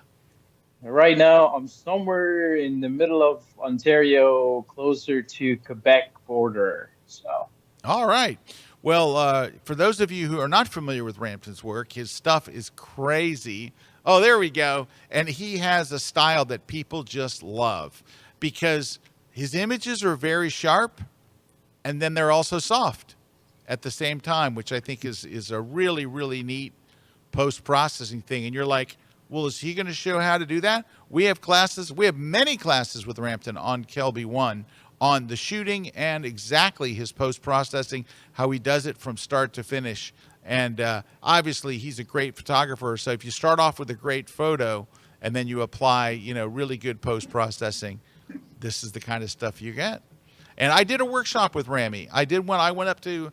Right now, I'm somewhere in the middle of Ontario, closer to Quebec border. So. All right. Well, for those of you who are not familiar with Rampton's work, his stuff is crazy. Oh, there we go. And he has a style that people just love because his images are very sharp and then they're also soft at the same time, which I think is a really, really neat post-processing thing. And you're like, well, is he going to show how to do that? We have classes. We have many classes with Rampton on KelbyOne on the shooting and exactly his post-processing, how he does it from start to finish. And obviously, he's a great photographer. So if you start off with a great photo and then you apply, really good post-processing, this is the kind of stuff you get. And I did a workshop with Rami. I did one. I went up to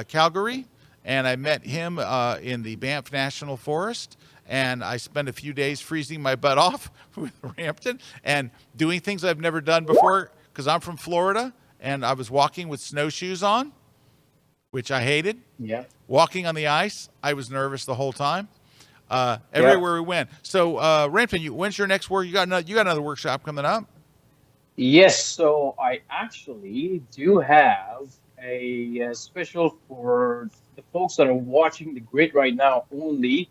Calgary, and I met him in the Banff National Forest. And I spent a few days freezing my butt off with Rampton and doing things I've never done before because I'm from Florida, and I was walking with snowshoes on, which I hated. Yeah. Walking on the ice, I was nervous the whole time. Everywhere we went. So, Rampton, when's your next work? You got another workshop coming up? Yes. So I actually do have a special for the folks that are watching the grid right now only.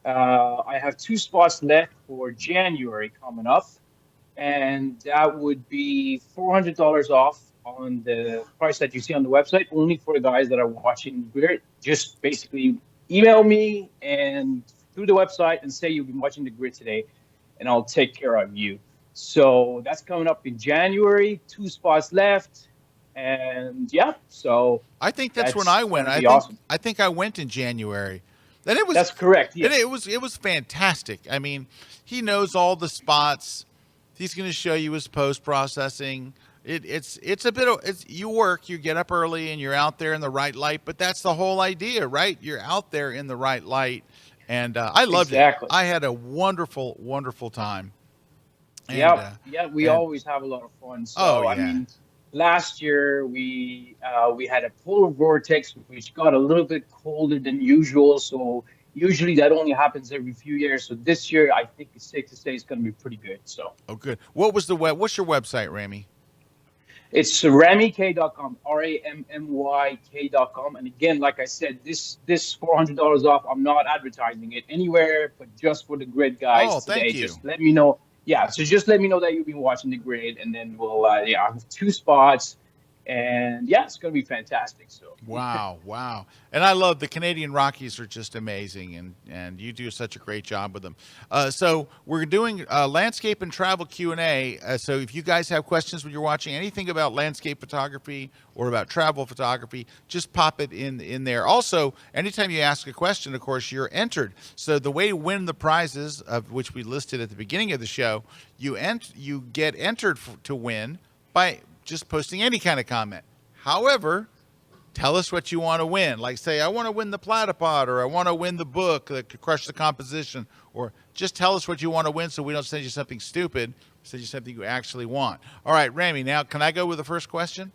I have 2 spots left for January coming up, and that would be $400 off on the price that you see on the website, only for the guys that are watching the grid. Just basically email me and through the website and say you've been watching the grid today, and I'll take care of you. So that's coming up in January. 2 spots left. And yeah, so I think that's when I went. gonna be awesome. I think I went in January. And it was That's correct. and Yes. it was fantastic. I mean, he knows all the spots. He's going to show you his post processing. It's a bit of you work, you get up early and you're out there in the right light, but that's the whole idea, right? You're out there in the right light, and I loved Exactly. it. I had a wonderful time. And, Yeah, we and- always have a lot of fun. So Oh, I yeah. mean, last year we had a polar vortex which got a little bit colder than usual. So usually that only happens every few years. So this year I think it's safe to say it's going to be pretty good. So Oh, good. What's your website, Ramy? it's rammyk.com, rammyk.com. And again, like I said, this $400 off. I'm not advertising it anywhere, but just for the grid guys Oh, today. thank you. Just let me know. Yeah, so just let me know that you've been watching the grid, and then we'll I have 2 spots, and yeah, it's gonna be fantastic. So Wow. And I love the Canadian Rockies are just amazing, and you do such a great job with them. So we're doing landscape and travel Q&A. So if you guys have questions when you're watching anything about landscape photography or about travel photography, just pop it in there. Also, anytime you ask a question, of course, you're entered. So the way to win the prizes, of which we listed at the beginning of the show, you get entered to win by just posting any kind of comment. However, tell us what you want to win. Like, say, I want to win the platypod, or I want to win the book that could crush the composition, or just tell us what you want to win so we don't send you something stupid, send you something you actually want. All right, Ramy, now can I go with the first question?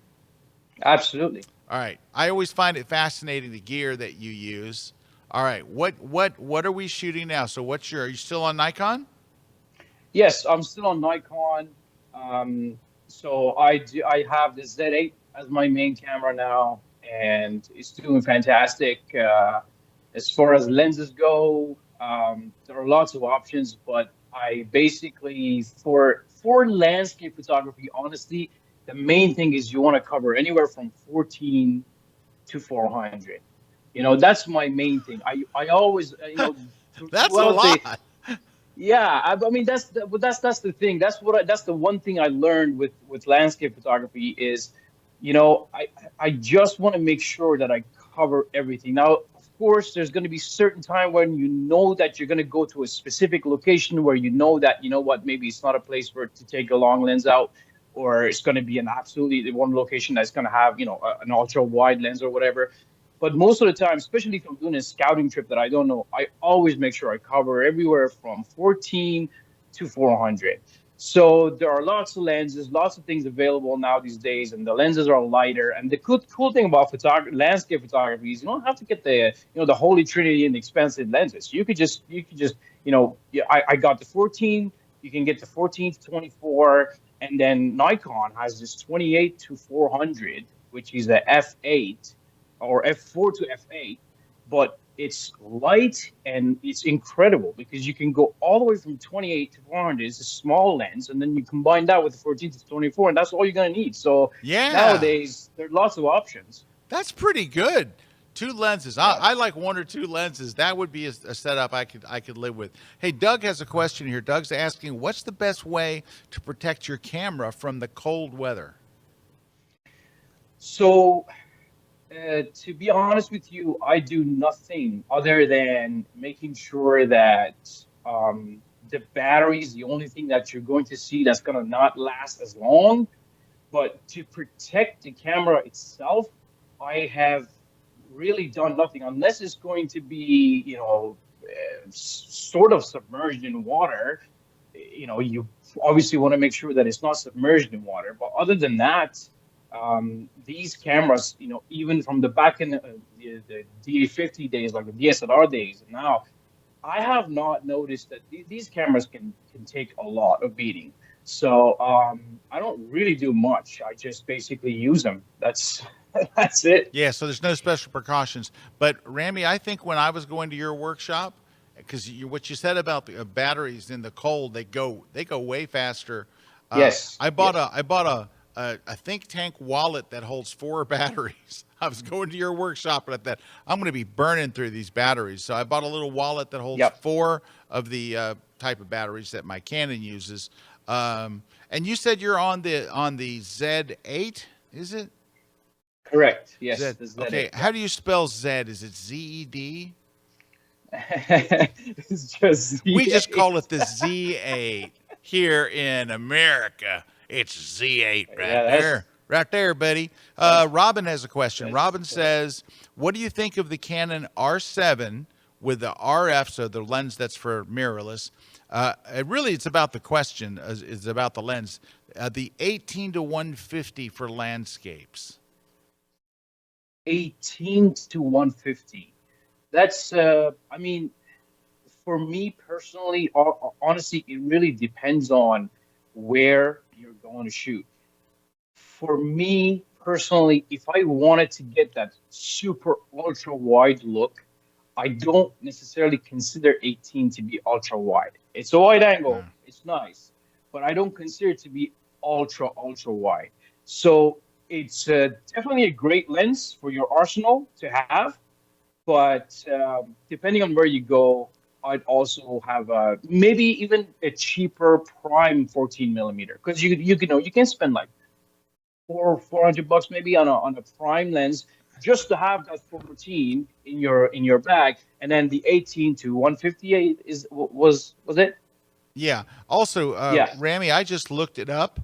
absolutely. All right. I always find it fascinating, the gear that you use. All right. What are we shooting now? So are you still on Nikon? Yes, I'm still on Nikon. So I have the Z8 as my main camera now, and it's doing fantastic. As far as lenses go, there are lots of options, but I basically for landscape photography, honestly, the main thing is you want to cover anywhere from 14 to 400. That's my main thing. I always That's a throughout the lot. yeah, I mean that's the thing. That's the one thing I learned with landscape photography is, I just want to make sure that I cover everything. Now, of course, there's going to be certain time when you know that you're going to go to a specific location where you know that what, maybe it's not a place for it to take a long lens out, or it's going to be an absolutely one location that's going to have an ultra wide lens or whatever. But most of the time, especially if I'm doing a scouting trip that I don't know, I always make sure I cover everywhere from 14 to 400. So there are lots of lenses, lots of things available now these days, and the lenses are lighter. And the cool thing about landscape photography is you don't have to get the holy trinity and expensive lenses. You could just yeah, I got the 14. You can get the 14 to 24, and then Nikon has this 28 to 400, which is the f8 or f4 to f8, but it's light and it's incredible because you can go all the way from 28 to 400. It's a small lens, and then you combine that with the 14 to 24, and that's all you're going to need. So Yeah. nowadays, there are lots of options. That's pretty good. 2 lenses. I like 1 or 2 lenses. That would be a setup I could live with. Hey, Doug has a question here. Doug's asking, what's the best way to protect your camera from the cold weather? So, to be honest with you, I do nothing other than making sure that the battery is the only thing that you're going to see that's going to not last as long. But to protect the camera itself, I have really done nothing unless it's going to be, sort of submerged in water. You obviously want to make sure that it's not submerged in water. But other than that, these cameras, even from the back in the DA50 days, like the DSLR days, now I have not noticed that these cameras can take a lot of beating. So I don't really do much. I just basically use them. That's that's it. Yeah, so there's no special precautions. But Ramy, I think when I was going to your workshop, because what you said about the batteries in the cold, they go way faster. Yes. I bought a think tank wallet that holds 4 batteries. I was going to your workshop, and I thought, I'm going to be burning through these batteries. So I bought a little wallet that holds 4 of the type of batteries that my Canon uses. And you said you're on the Z8, is it? Correct. Yes. Zed. Is Okay, it? how do you spell Zed? Is it Z-E-D? It's just We just call Z8. it the Z8 here in America. It's Z8 right Yeah, there. Right there, buddy. Robin has a question. Robin says, what do you think of the Canon R7 with the RF, so the lens that's for mirrorless? It's about the question, is about the lens. The 18-150 for landscapes. 18 to 150. That's, I mean, for me personally, honestly, it really depends on where you're going to shoot. For me personally, if I wanted to get that super ultra wide look, I don't necessarily consider 18 to be ultra wide. It's a wide angle, it's nice, but I don't consider it to be ultra wide. So it's definitely a great lens for your arsenal to have, but depending on where you go, I'd also have maybe even a cheaper prime 14 millimeter, because you can spend like $400 maybe on a prime lens just to have that 14 in your bag, and then the 18 to 158 was it? Yeah. Also, Yeah. Rami, I just looked it up.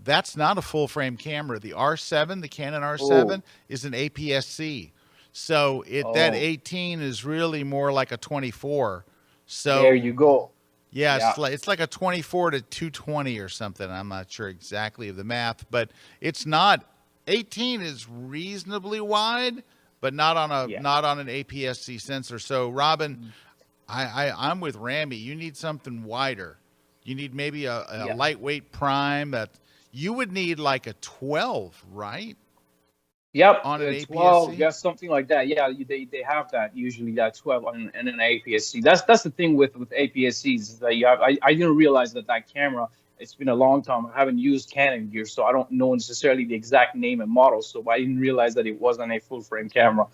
That's not a full frame camera. The R7, the Canon R7, is an APS-C. So that 18 is really more like a 24. So there you go. Yeah, it's like a 24 to 220 or something. I'm not sure exactly of the math, but it's not. 18 is reasonably wide, but not on an APS-C sensor. So, Robin, I'm with Rami. You need something wider. You need maybe a lightweight prime. That you would need like a 12, right? Yep, On an 12, APS-C? yeah, something like that. Yeah, they have that usually, that 12 on an APS-C. That's the thing with APS-Cs, is that I didn't realize that camera. It's been a long time. I haven't used Canon gear, so I don't know necessarily the exact name and model. So I didn't realize that it wasn't a full frame camera.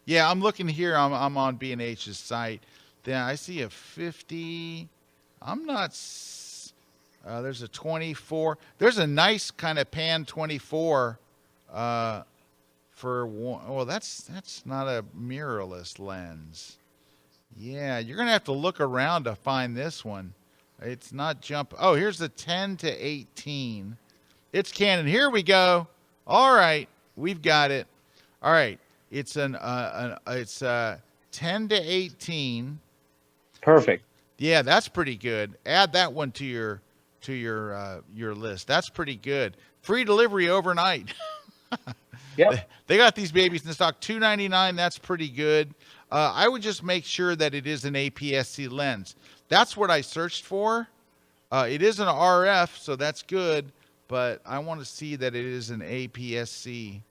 Yeah, I'm looking here. I'm on B&H's site. Then I see a 50. I'm not. There's a 24. There's a nice kind of pan 24. For one, well, that's not a mirrorless lens. Yeah, you're gonna have to look around to find this one. It's not jump. Oh, here's the 10 to 18. It's Canon. Here we go. All right, we've got it. All right, it's it's 10 to 18. Perfect. Yeah, that's pretty good. Add that one to your list. That's pretty good. Free delivery overnight. Yep. They got these babies in stock. $299. That's pretty good. I would just make sure that it is an APS-C lens. That's what I searched for. It is an RF, so that's good. But I want to see that it is an APS-C.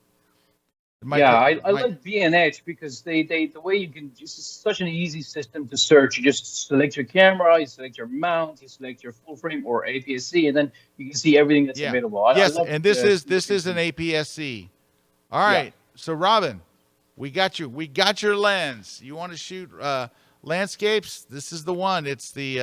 I like B&H because they the way you can, it's such an easy system to search. You just select your camera, you select your mount, you select your full frame or APS-C, and then you can see everything that's available. Yes, and this is an APS-C. All right, so Robin, we got your lens. You want to shoot landscapes? This is the one. It's the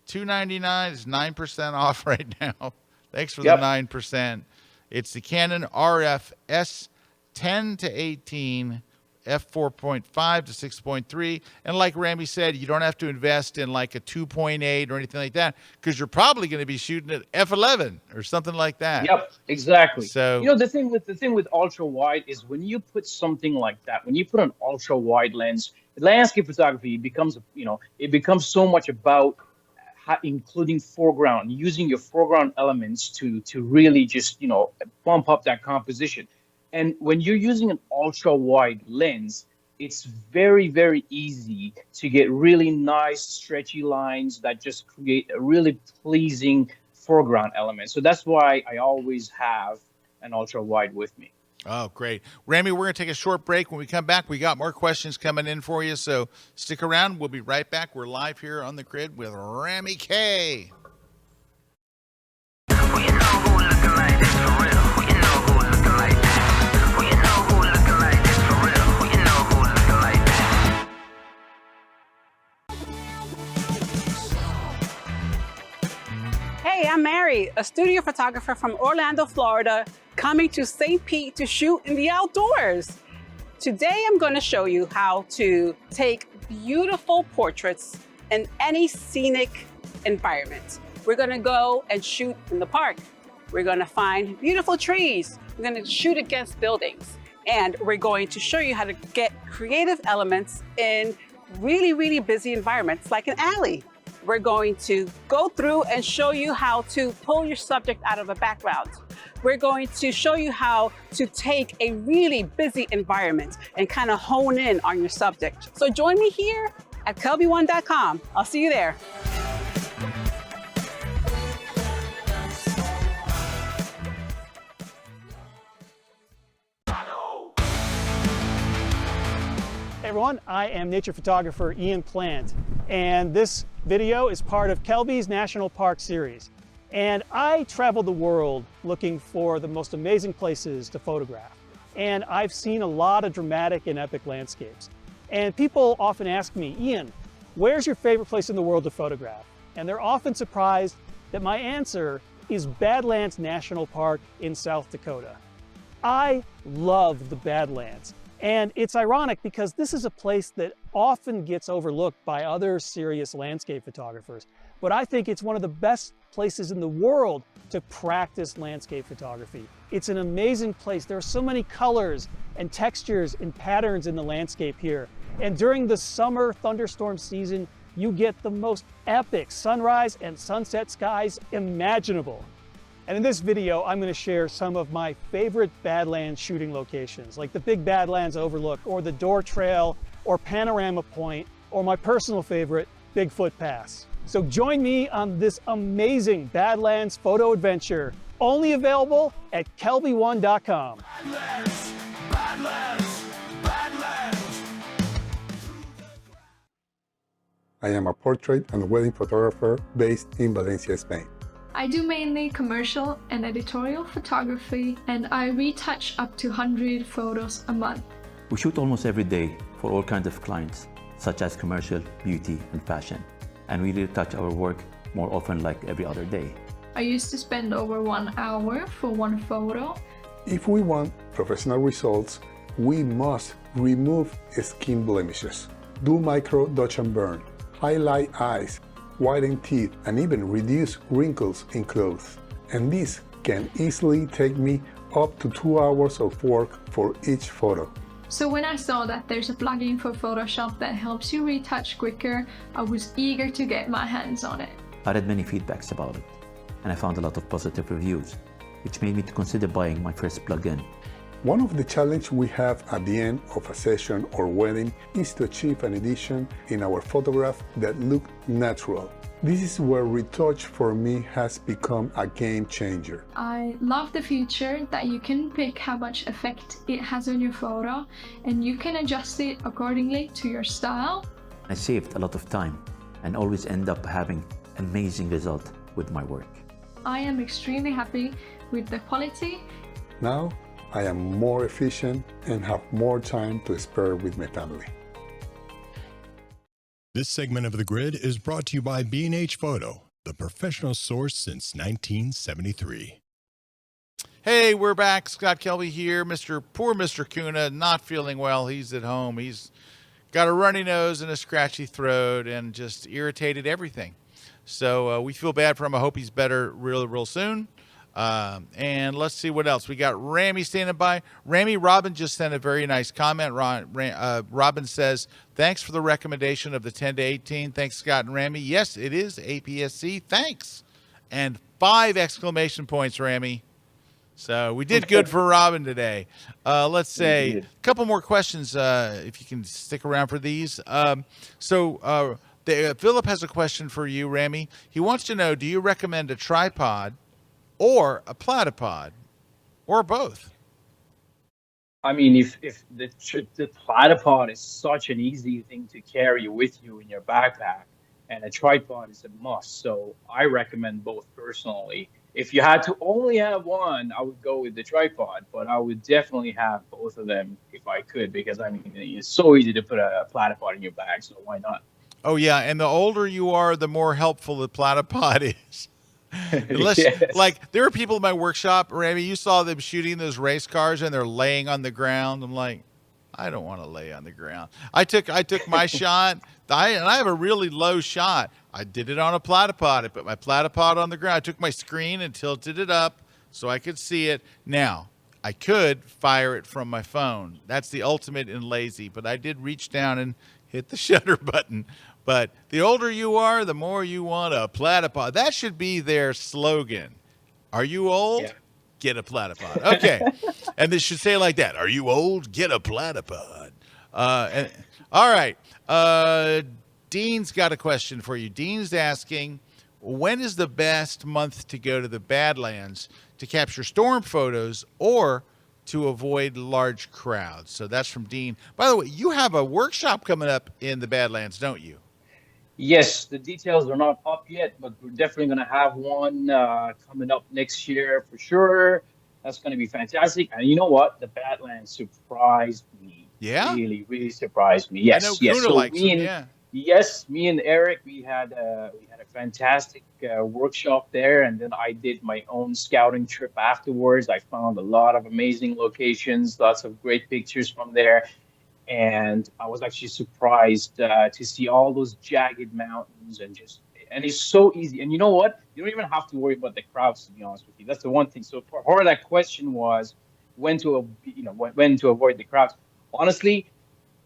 $299. It's 9% off right now. Thanks for the 9%. It's the Canon RF S 10 to 18, f4.5 to 6.3. And like Rami said, you don't have to invest in like a 2.8 or anything like that, because you're probably going to be shooting at f11 or something like that. Yep, exactly. So the thing with ultra wide is when you put something like that, when you put an ultra wide lens, landscape photography becomes so much about including foreground, using your foreground elements to really just bump up that composition. And when you're using an ultra wide lens, it's very, very easy to get really nice stretchy lines that just create a really pleasing foreground element. So that's why I always have an ultra wide with me. Oh, great. Rami, we're going to take a short break. When we come back, we got more questions coming in for you. So stick around. We'll be right back. We're live here on the grid with Rami K. Hey, I'm Mary, a studio photographer from Orlando, Florida, coming to St. Pete to shoot in the outdoors. Today, I'm going to show you how to take beautiful portraits in any scenic environment. We're going to go and shoot in the park. We're going to find beautiful trees. We're going to shoot against buildings. And we're going to show you how to get creative elements in really, really busy environments like an alley. We're going to go through and show you how to pull your subject out of a background. We're going to show you how to take a really busy environment and kind of hone in on your subject. So join me here at KelbyOne.com. I'll see you there. Hey everyone, I am nature photographer Ian Plant, and this video is part of Kelby's National Park series. And I travel the world looking for the most amazing places to photograph. And I've seen a lot of dramatic and epic landscapes. And people often ask me, Ian, where's your favorite place in the world to photograph? And they're often surprised that my answer is Badlands National Park in South Dakota. I love the Badlands. And it's ironic because this is a place that often gets overlooked by other serious landscape photographers. But I think it's one of the best places in the world to practice landscape photography. It's an amazing place. There are so many colors and textures and patterns in the landscape here. And during the summer thunderstorm season, you get the most epic sunrise and sunset skies imaginable. And in this video, I'm going to share some of my favorite Badlands shooting locations, like the Big Badlands Overlook, or the Door Trail, or Panorama Point, or my personal favorite, Bigfoot Pass. So join me on this amazing Badlands photo adventure, only available at KelbyOne.com. Badlands, Badlands, Badlands. I am a portrait and wedding photographer based in Valencia, Spain. I do mainly commercial and editorial photography, and I retouch up to 100 photos a month. We shoot almost every day for all kinds of clients, such as commercial, beauty, and fashion. And we retouch our work more often, like every other day. I used to spend over 1 hour for one photo. If we want professional results, we must remove skin blemishes, do micro dodge and burn, highlight eyes, whiten teeth, and even reduce wrinkles in clothes. And this can easily take me up to 2 hours of work for each photo. So when I saw that there's a plugin for Photoshop that helps you retouch quicker, I was eager to get my hands on it. I read many feedbacks about it, and I found a lot of positive reviews, which made me to consider buying my first plugin. One of the challenges we have at the end of a session or wedding is to achieve an edition in our photograph that looks natural. This is where retouch for me has become a game changer. I love the feature that you can pick how much effect it has on your photo, and you can adjust it accordingly to your style. I saved a lot of time and always end up having amazing result with my work. I am extremely happy with the quality. Now I am more efficient and have more time to spare with my family. This segment of The Grid is brought to you by B&H Photo, the professional source since 1973. Hey, we're back. Scott Kelby here. Poor Mr. Kuna, not feeling well. He's at home. He's got a runny nose and a scratchy throat and just irritated everything. So we feel bad for him. I hope he's better real soon. And let's see what else. We got Rami standing by. Robin just sent a very nice comment. Robin says, thanks for the recommendation of the 10 to 18. Thanks, Scott and Rami. Yes, it is APS-C. Thanks. And 5 exclamation points, Rami. So we did good for Robin today. Let's say a couple more questions, if you can stick around for these. Philip has a question for you, Rami. He wants to know, do you recommend a tripod or a platypod, or both? I mean, if the platypod is such an easy thing to carry with you in your backpack, and a tripod is a must, so I recommend both personally. If you had to only have one, I would go with the tripod, but I would definitely have both of them if I could, because I mean, it's so easy to put a platypod in your bag, so why not? Oh yeah, and the older you are, the more helpful the platypod is. Unless, Yes. like, there are people in my workshop, Ramy, you saw them shooting those race cars and they're laying on the ground. I'm like, I don't want to lay on the ground. I took my shot. And I have a really low shot. I did it on a platypod. I put my platypod on the ground. I took my screen and tilted it up so I could see it. Now, I could fire it from my phone. That's the ultimate in lazy, but I did reach down and hit the shutter button. But the older you are, the more you want a platypod. That should be their slogan. Are you old? Yeah. Get a platypod. Okay. And this should say it like that. Are you old? Get a platypod. All right. Dean's got a question for you. Dean's asking, when is the best month to go to the Badlands to capture storm photos or to avoid large crowds? So that's from Dean. By the way, you have a workshop coming up in the Badlands, don't you? Yes, the details are not up yet, but we're definitely going to have one coming up next year for sure. That's going to be fantastic. And you know what? The Badlands surprised me. Yeah? Really, really surprised me. Yes, I know yes. Kuna likes them, yeah. Yes, me and Eric, we had a fantastic workshop there, and then I did my own scouting trip afterwards. I found a lot of amazing locations, lots of great pictures from there. And I was actually surprised to see all those jagged mountains and it's so easy. And you know what? You don't even have to worry about the crowds, to be honest with you. That's the one thing. So part of that question was when to avoid the crowds. Honestly,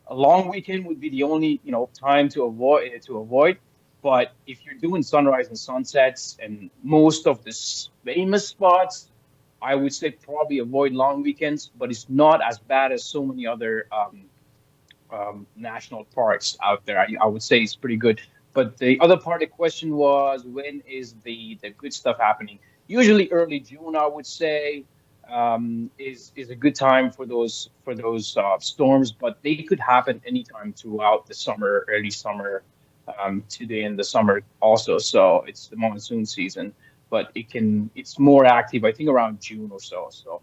a long weekend would be the only time to avoid. But if you're doing sunrise and sunsets and most of the famous spots, I would say probably avoid long weekends. But it's not as bad as so many other national parks out there. I would say it's pretty good. But the other part of the question was, when is the good stuff happening? Usually early June, I would say, is a good time for those storms. But they could happen anytime throughout the summer, early summer, to the end of the summer also. So it's the monsoon season, but it's more active, I think, around June or so. So.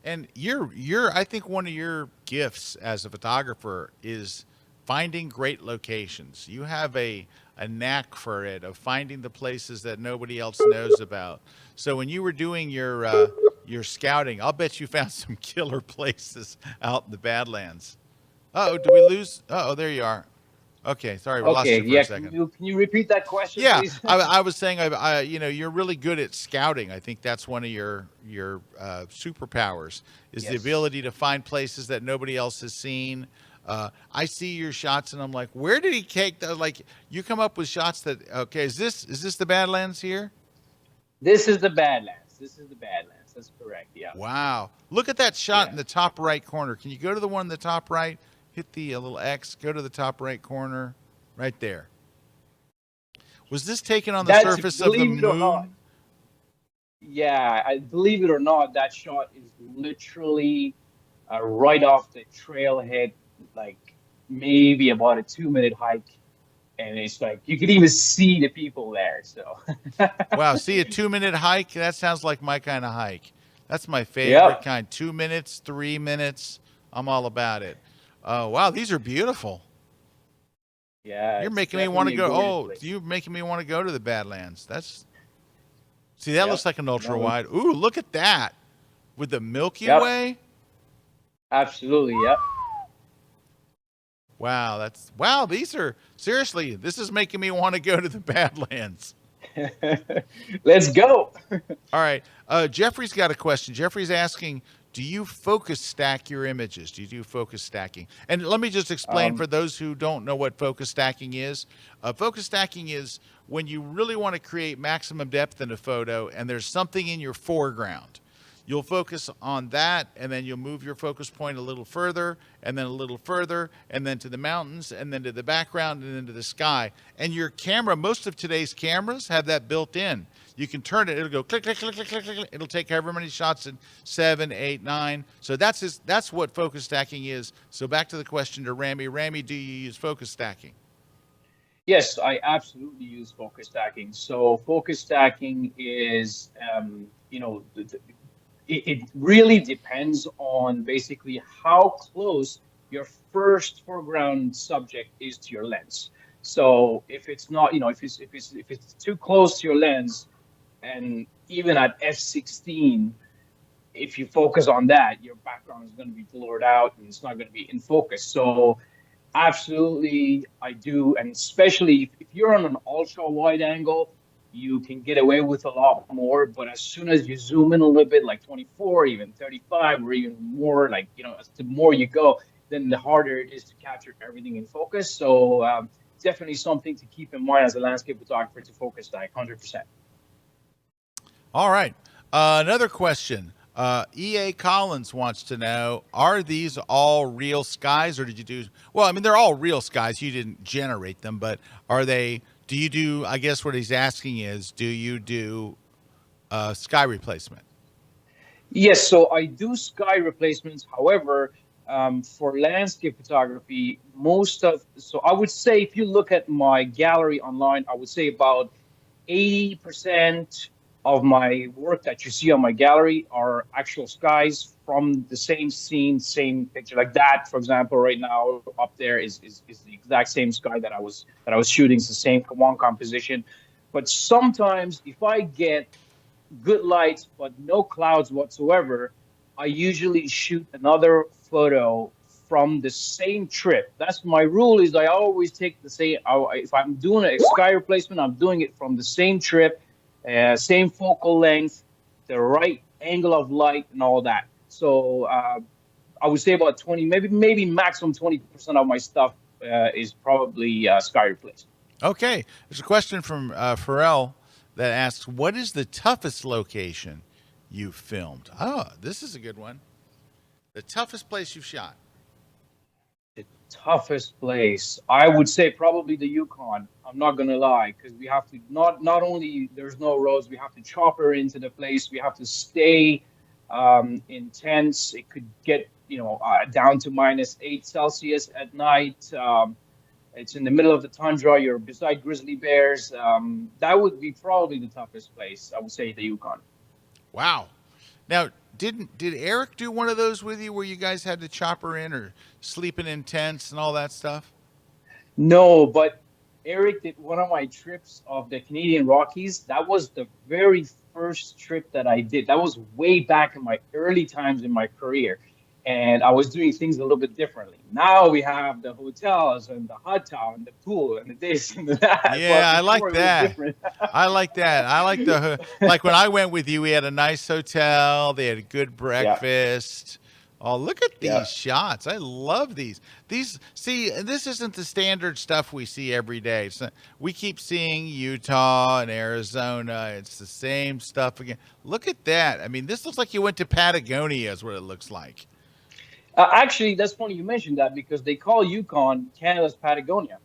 And I think one of your gifts as a photographer is finding great locations. You have a knack for it, of finding the places that nobody else knows about. So when you were doing your scouting, I'll bet you found some killer places out in the Badlands. Uh-oh, did we lose? Uh-oh, there you are. Okay, sorry, we lost you for a second. Can you repeat that question, yeah, please? I was saying, you're really good at scouting. I think that's one of your superpowers is the ability to find places that nobody else has seen. I see your shots, and I'm like, where did he take that? Like, you come up with shots that, okay, is this the Badlands here? This is the Badlands. That's correct, yeah. Wow. Look at that shot in the top right corner. Can you go to the one in the top right? Hit the little X, go to the top right corner, right there. Was this taken on the surface of the moon? Yeah, I believe it or not, that shot is literally right off the trailhead, like maybe about a 2-minute hike. And it's like, you can even see the people there. So, wow, see a 2-minute hike? That sounds like my kind of hike. That's my favorite kind. 2 minutes, 3 minutes. I'm all about it. Oh, wow, these are beautiful. Yeah. You're making me want to go. Oh, you're making me want to go to the Badlands. That looks like an ultra wide. Ooh, look at that. With the Milky Way? Absolutely, yep. Wow, these are, seriously, this is making me want to go to the Badlands. Let's go. All right. Jeffrey's got a question. Jeffrey's asking, do you focus stack your images? Do you do focus stacking? And let me just explain for those who don't know what focus stacking is. Focus stacking is when you really want to create maximum depth in a photo and there's something in your foreground. You'll focus on that, and then you'll move your focus point a little further, and then a little further, and then to the mountains, and then to the background, and then to the sky. And your camera, most of today's cameras have that built in. You can turn it, it'll go click, click, click, click, click, click. It'll take however many shots in 7, 8, 9. So that's what focus stacking is. So back to the question to Ramy. Ramy, do you use focus stacking? Yes, I absolutely use focus stacking. So focus stacking is, it really depends on basically how close your first foreground subject is to your lens. So if it's not, if it's too close to your lens, and even at f16, if you focus on that, your background is going to be blurred out and it's not going to be in focus. So absolutely, I do. And especially if you're on an ultra wide angle, you can get away with a lot more. But as soon as you zoom in a little bit, like 24, even 35, or even more, like, as the more you go, then the harder it is to capture everything in focus. So definitely something to keep in mind as a landscape photographer, to focus like 100%. All right. Another question. EA Collins wants to know, are these all real skies, or did you do, well, I mean, they're all real skies. You didn't generate them, but do you do, I guess what he's asking is, do you do sky replacement? Yes, so I do sky replacements. However, for landscape photography, so I would say if you look at my gallery online, I would say about 80% of my work that you see on my gallery are actual skies from the same scene, same picture. Like that, for example, right now up there is the exact same sky that I was shooting. It's the same one composition. But sometimes if I get good lights but no clouds whatsoever, I usually shoot another photo from the same trip. That's my rule, is I always take the same, if I'm doing a sky replacement, I'm doing it from the same trip, same focal length, the right angle of light and all that. So I would say about 20, maybe maximum 20% of my stuff is probably sky replacement. Okay. There's a question from Pharrell that asks, what is the toughest location you've filmed? Oh, this is a good one. The toughest place you've shot. The toughest place, I would say probably the Yukon. I'm not gonna lie, because we have to not only there's no roads, we have to chopper into the place. We have to stay in tents. It could get down to -8 Celsius at night. It's in the middle of the tundra. You're beside grizzly bears. That would be probably the toughest place. I would say the Yukon. Wow. Now, did Eric do one of those with you where you guys had to chopper in or sleeping in tents and all that stuff? No, but Eric did one of my trips of the Canadian Rockies. That was the very first trip that I did. That was way back in my early times in my career. And I was doing things a little bit differently. Now we have the hotels and the hot tub and the pool and the this and the that. Yeah, I like that. I like that. I like like when I went with you, we had a nice hotel. They had a good breakfast. Yeah. Oh, look at these shots. I love these. See, this isn't the standard stuff we see every day. So we keep seeing Utah and Arizona. It's the same stuff again. Look at that. I mean, this looks like you went to Patagonia is what it looks like. Actually, that's funny you mentioned that, because they call Yukon Canada's Patagonia.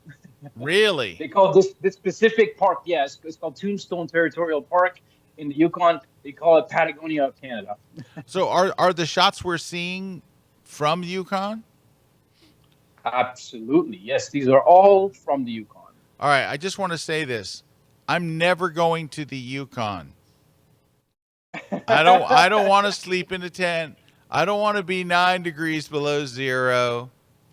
Really? They call this specific park, yes, it's called Tombstone Territorial Park in the Yukon. They call it Patagonia of Canada. So are the shots we're seeing from Yukon? Absolutely, yes. These are all from the Yukon. All right, I just want to say this. I'm never going to the Yukon. I don't want to sleep in a tent. I don't want to be 9 degrees below zero.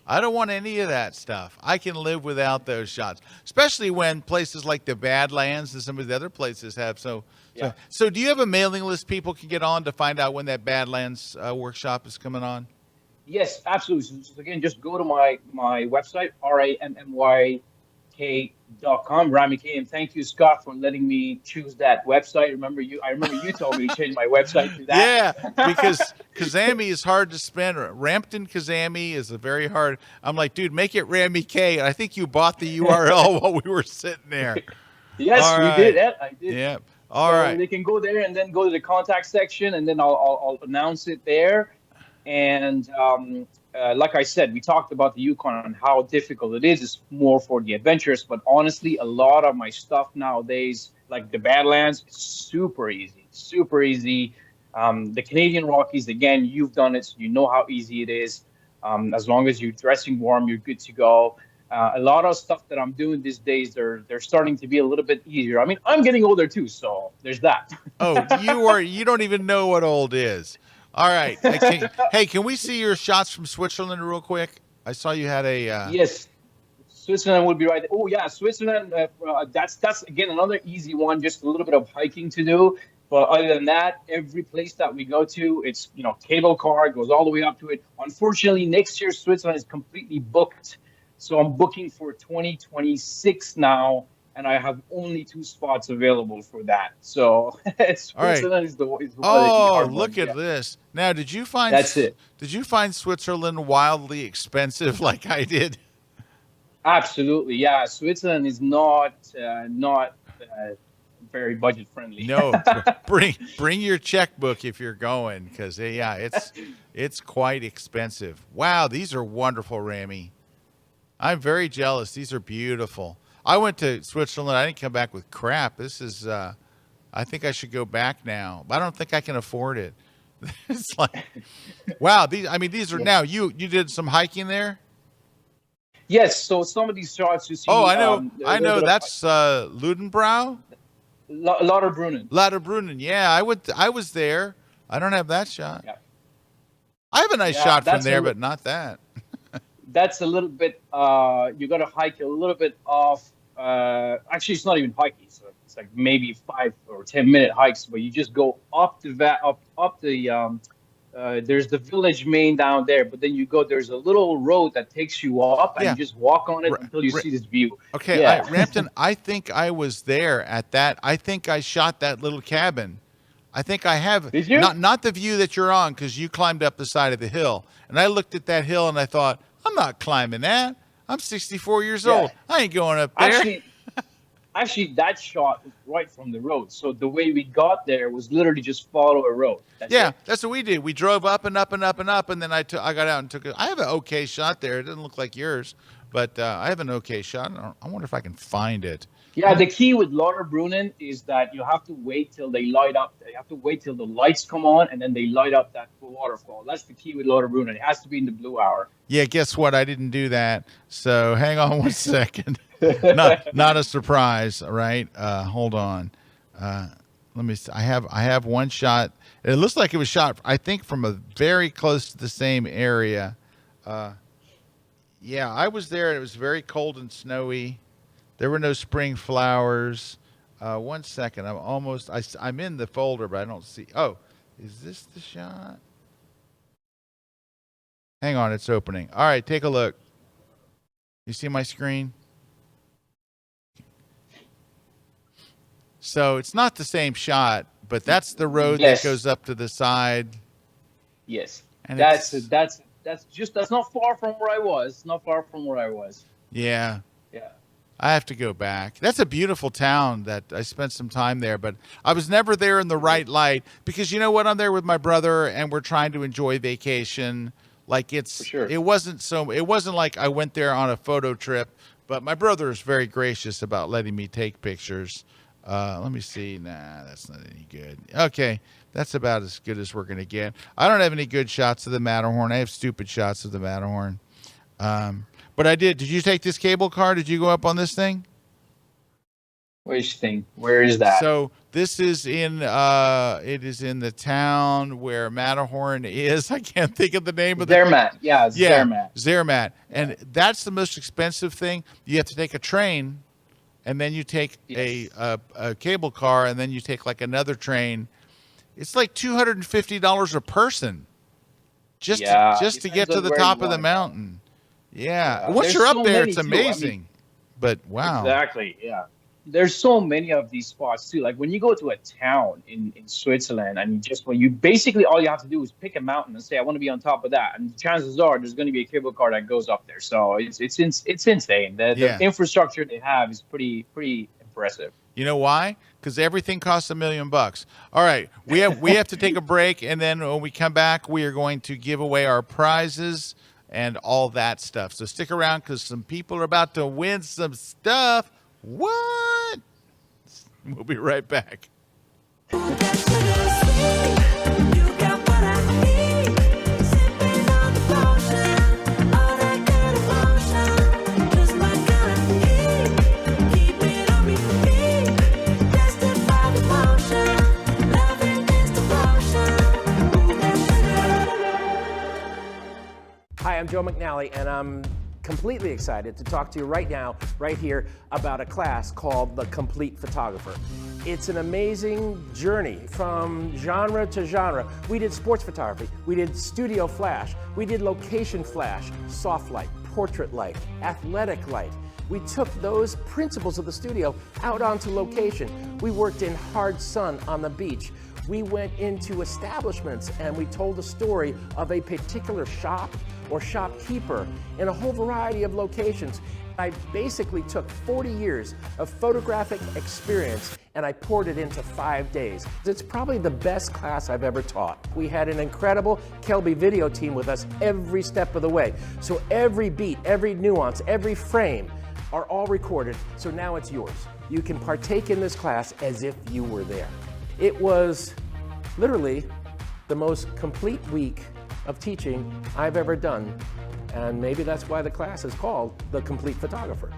I don't want any of that stuff. I can live without those shots, especially when places like the Badlands and some of the other places have. So do you have a mailing list people can get on to find out when that Badlands workshop is coming on? Yes, absolutely. So again, just go to my website, RAMMYK.com, Rami K. And thank you, Scott, for letting me choose that website. I remember you told me to change my website to that. Yeah, because Kazemi is hard to spell. Ramtin Kazemi is a very hard. I'm like, dude, make it Rami K. And I think you bought the URL while we were sitting there. Yes, we did. I did. Yeah. All right. They can go there and then go to the contact section, and then I'll announce it there. And like I said, we talked about the Yukon and how difficult it is. It's more for the adventurous, but honestly, a lot of my stuff nowadays, like the Badlands, is super easy. Super easy. The Canadian Rockies, again, you've done it, so you know how easy it is. As long as you're dressing warm, you're good to go. A lot of stuff that I'm doing these days, they're starting to be a little bit easier. I mean, I'm getting older too, so there's that. Oh, you don't even know what old is. All right. Hey, can we see your shots from Switzerland real quick? I saw you had a... Yes. Switzerland would be right. Oh yeah, Switzerland. That's again another easy one. Just a little bit of hiking to do. But other than that, every place that we go to, it's cable car goes all the way up to it. Unfortunately, next year Switzerland is completely booked, so I'm booking for 2026 now, and I have only 2 spots available for that. So Switzerland is the hard look one. at this. Now, did you find That's it. Did you find Switzerland wildly expensive like I did? Absolutely, yeah. Switzerland is not very budget friendly. No, bring your checkbook if you're going, because it's quite expensive. Wow, these are wonderful, Rami. I'm very jealous. These are beautiful. I went to Switzerland. I didn't come back with crap. This is I think I should go back now. I don't think I can afford it. It's like, wow. These are now. You did some hiking there? Yes. So some of these shots you see. Oh, I know. That's Ludenbrow. Lauterbrunnen. Yeah, I was there. I don't have that shot. Yeah. I have a nice shot from there, but not that. That's a little bit. You got to hike a little bit off. Actually, it's not even hiking. So it's like maybe 5 or 10 minute hikes, but you just go up the there's the village main down there, but then you go. There's a little road that takes you up, and you just walk on it until you see this view. Okay, yeah. Rampton. I think I was there at that. I think I shot that little cabin. I think I have. Did you? Not the view that you're on, because you climbed up the side of the hill, and I looked at that hill and I thought, I'm not climbing that. I'm 64 years old. I ain't going up there. Actually, that shot was right from the road. So the way we got there was literally just follow a road. That's what we did. We drove up and up and up and up, and then I got out and took it. I have an okay shot there. It doesn't look like yours, but I have an okay shot. I wonder if I can find it. Yeah, the key with Lauterbrunnen is that you have to wait till they light up. You have to wait till the lights come on, and then they light up that waterfall. That's the key with Lauterbrunnen. It has to be in the blue hour. Yeah, guess what? I didn't do that. So hang on one second. Not a surprise, right? Hold on. Let me see. I have one shot. It looks like it was shot, I think, from a very close to the same area. Yeah, I was there. It was very cold and snowy. There were no spring flowers. 1 second. I'm in the folder, but I don't see. Oh, is this the shot? Hang on, it's opening. All right, take a look. You see my screen? So it's not the same shot, but that's the road that goes up to the side. Yes. And that's not far from where I was. Not far from where I was. Yeah. Yeah. I have to go back. That's a beautiful town that I spent some time there, but I was never there in the right light because you know what? I'm there with my brother and we're trying to enjoy vacation. Like it wasn't like I went there on a photo trip, but my brother is very gracious about letting me take pictures. Let me see. Nah, that's not any good. Okay. That's about as good as we're going to get. I don't have any good shots of the Matterhorn. I have stupid shots of the Matterhorn. But I did. Did you take this cable car? Did you go up on this thing? Which thing? Where is that? So this is it is in the town where Matterhorn is. I can't think of the name of the Zermatt. Yeah, Zermatt. Zermatt. And that's the most expensive thing. You have to take a train, and then you take a cable car, and then you take like another train. It's like $250 a person just to get to the top of the mountain. Yeah. Once you're up there, it's amazing. But wow. Exactly. Yeah. There's so many of these spots too. Like when you go to a town in Switzerland and you basically all you have to do is pick a mountain and say, I want to be on top of that. And chances are there's going to be a cable car that goes up there. So it's insane. The infrastructure they have is pretty impressive. You know why? Because everything costs $1 million. All right. We have to take a break. And then when we come back, we are going to give away our prizes and all that stuff. So stick around because some people are about to win some stuff. What? We'll be right back. Hi, I'm Joe McNally, and I'm completely excited to talk to you right now, right here, about a class called The Complete Photographer. It's an amazing journey from genre to genre. We did sports photography, we did studio flash, we did location flash, soft light, portrait light, athletic light. We took those principles of the studio out onto location. We worked in hard sun on the beach. We went into establishments and we told the story of a particular shop or shopkeeper in a whole variety of locations. I basically took 40 years of photographic experience and I poured it into 5 days. It's probably the best class I've ever taught. We had an incredible Kelby video team with us every step of the way. So every beat, every nuance, every frame are all recorded, so now it's yours. You can partake in this class as if you were there. It was literally the most complete week of teaching I've ever done, and maybe that's why the class is called The Complete Photographer.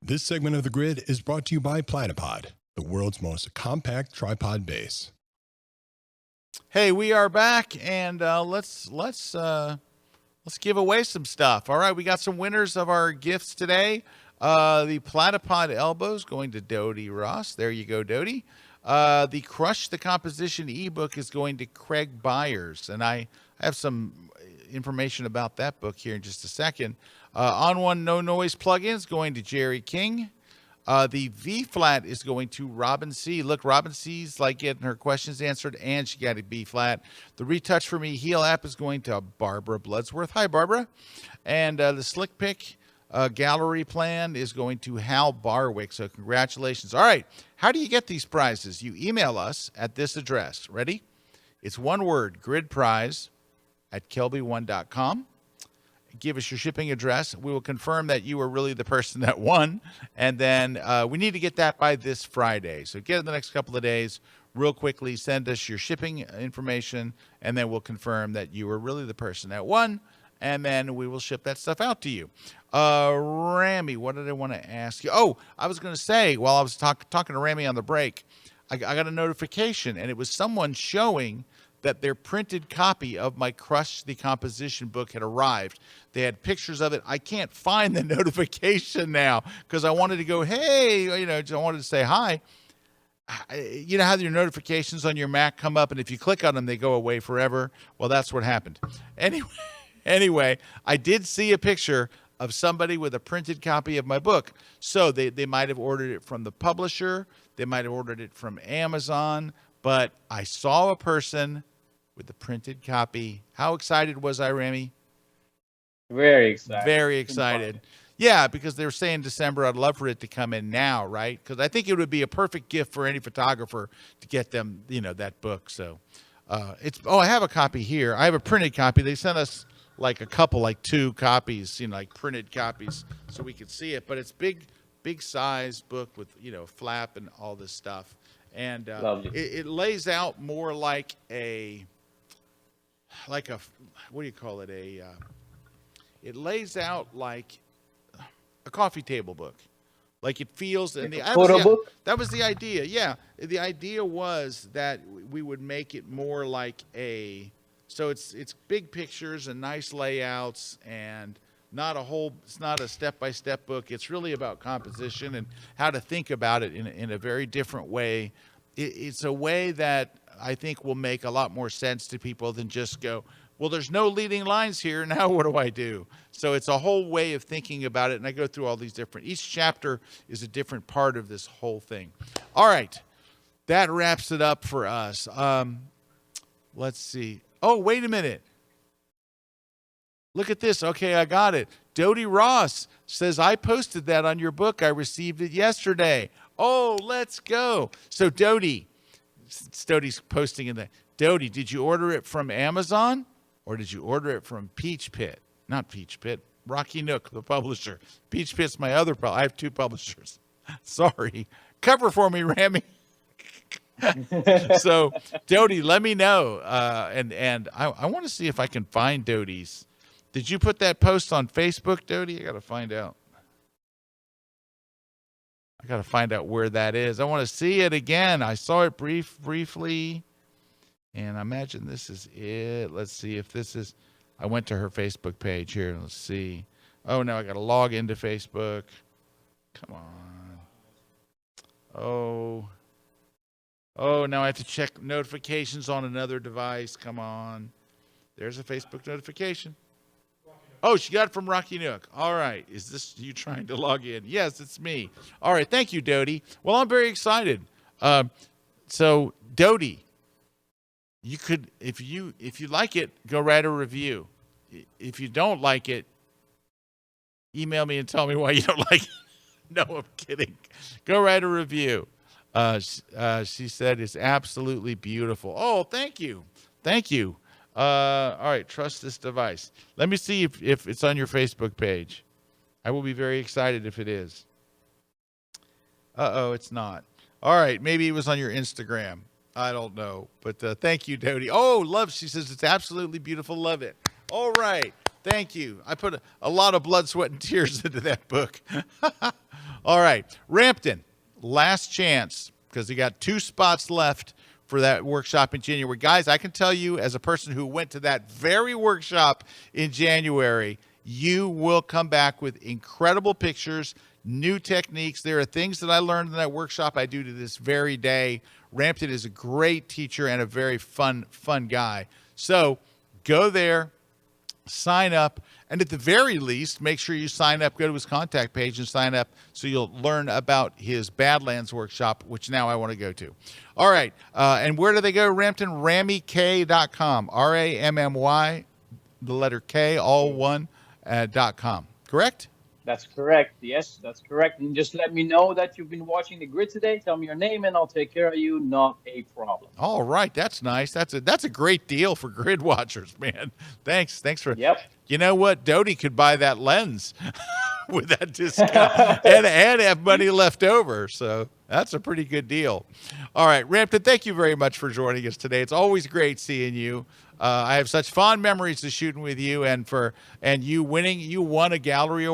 This segment of The Grid is brought to you by Platypod, the world's most compact tripod base. Hey, we are back, and let's give away some stuff. All right, we got some winners of our gifts today. The Platypod elbows going to Dodie Ross. There you go, Dodie. The Crush the Composition ebook is going to Craig Byers, and I have some information about that book here in just a second. On One No Noise plugins going to Jerry King. The V flat is going to Robin C. Look, Robin C's like getting her questions answered, and she got a B flat. The Retouch for Me Heel app is going to Barbara Bloodsworth. Hi, Barbara. And the Slick Pick gallery plan is going to Hal Barwick. So congratulations. All right. How do you get these prizes? You email us at this address. Ready? It's one word, gridprize@KelbyOne.com. Give us your shipping address. We will confirm that you were really the person that won. And then we need to get that by this Friday. So get it in the next couple of days. Real quickly, send us your shipping information, and then we'll confirm that you were really the person that won. And then we will ship that stuff out to you. Rami, what did I want to ask you? Oh, I was going to say, while I was talking to Rami on the break, I got a notification, and it was someone showing that their printed copy of my Crush the Composition book had arrived. They had pictures of it. I can't find the notification now because I wanted to go, hey, I wanted to say hi. You know how your notifications on your Mac come up, and if you click on them, they go away forever? Well, that's what happened. Anyway, I did see a picture of somebody with a printed copy of my book. So they might have ordered it from the publisher. They might have ordered it from Amazon. But I saw a person with the printed copy. How excited was I, Rami? Very excited. Very excited. Yeah, because they were saying December. I'd love for it to come in now, right? Because I think it would be a perfect gift for any photographer to get them, that book. So I have a copy here. I have a printed copy. They sent us like a couple, like 2 copies, like printed copies, so we could see it. But it's big size book with flap and all this stuff, and it lays out more like a what do you call it? It lays out like a coffee table book. Like it feels, and that was the idea. Yeah, the idea was that we would make it more like so it's big pictures and nice layouts, and it's not a step-by-step book. It's really about composition and how to think about it in a very different way. It's a way that I think will make a lot more sense to people than just go, well, there's no leading lines here. Now what do I do? So it's a whole way of thinking about it. And I go through all these each chapter is a different part of this whole thing. All right. That wraps it up for us. Let's see. Oh, wait a minute. Look at this. Okay, I got it. Dodie Ross says, I posted that on your book. I received it yesterday. Oh, let's go. So Dodie's posting in that. Dodie, did you order it from Amazon or did you order it from Peach Pit? Not Peach Pit. Rocky Nook, the publisher. Peach Pit's my other I have 2 publishers. Sorry. Cover for me, Rami. So, Dodie, let me know. And I want to see if I can find Dodie's. Did you put that post on Facebook, Dodie? I got to find out. I got to find out where that is. I want to see it again. I saw it briefly, and I imagine this is it. Let's see if this is. I went to her Facebook page here. Let's see. Oh, now I got to log into Facebook. Come on. Oh, now I have to check notifications on another device. Come on. There's a Facebook notification. Oh, she got it from Rocky Nook. All right. Is this you trying to log in? Yes, it's me. All right. Thank you, Dodie. Well, I'm very excited. So, Dodie, you could, if you like it, go write a review. If you don't like it, email me and tell me why you don't like it. No, I'm kidding. Go write a review. She said it's absolutely beautiful. Oh, thank you. Thank you. All right, trust this device. Let me see if it's on your Facebook page. I will be very excited if it is. Uh-oh, it's not. All right, maybe it was on your Instagram. I don't know. But thank you, Dodie. Oh, love, she says it's absolutely beautiful. Love it. All right, thank you. I put a lot of blood, sweat, and tears into that book. All right, Rampton, last chance, because you got 2 spots left for that workshop in January. Guys, I can tell you as a person who went to that very workshop in January, you will come back with incredible pictures, new techniques. There are things that I learned in that workshop I do to this very day. Rampton is a great teacher and a very fun guy. So go there, sign up, and at the very least, make sure you sign up, go to his contact page and sign up so you'll learn about his Badlands workshop, which now I want to go to. All right. And where do they go, Rampton? RammyK.com. RAMMY, the letter K, all one, .com. Correct? That's correct. Yes, that's correct. And just let me know that you've been watching the grid today. Tell me your name and I'll take care of you. Not a problem. All right. That's nice. That's a great deal for grid watchers, man. Thanks for. Yep. You know what? Dodie could buy that lens with that discount and have money left over. So that's a pretty good deal. All right, Rampton, thank you very much for joining us today. It's always great seeing you. I have such fond memories of shooting with you, and you winning. You won a gallery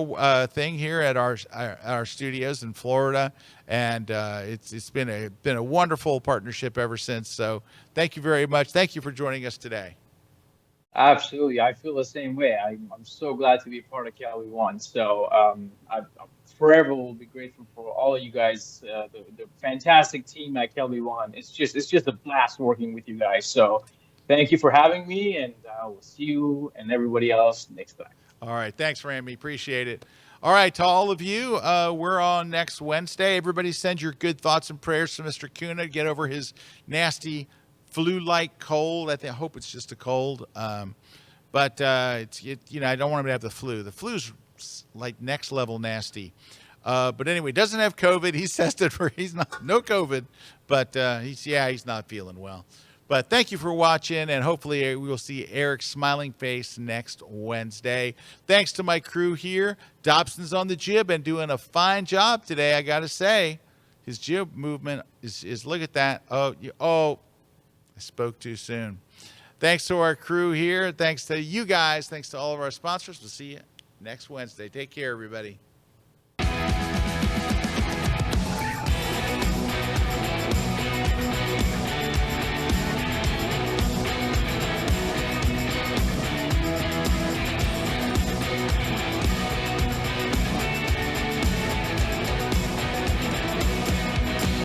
thing here at our studios in Florida, and it's been a wonderful partnership ever since. So thank you very much. Thank you for joining us today. Absolutely, I feel the same way. I'm so glad to be a part of KelbyOne. So I forever will be grateful for all of you guys, the fantastic team at KelbyOne. It's just a blast working with you guys. So thank you for having me, and I will see you and everybody else next time. All right, thanks, Rami. Appreciate it. All right, to all of you, we're on next Wednesday. Everybody send your good thoughts and prayers to Mr. Kuna to get over his nasty flu-like cold. I hope it's just a cold. But I don't want him to have the flu. The flu's like next level nasty. But anyway, doesn't have COVID. He's tested for no COVID, but he's not feeling well. But thank you for watching, and hopefully we will see Eric's smiling face next Wednesday. Thanks to my crew here. Dobson's on the jib and doing a fine job today, I got to say. His jib movement is look at that. I spoke too soon. Thanks to our crew here. Thanks to you guys. Thanks to all of our sponsors. We'll see you next Wednesday. Take care, everybody.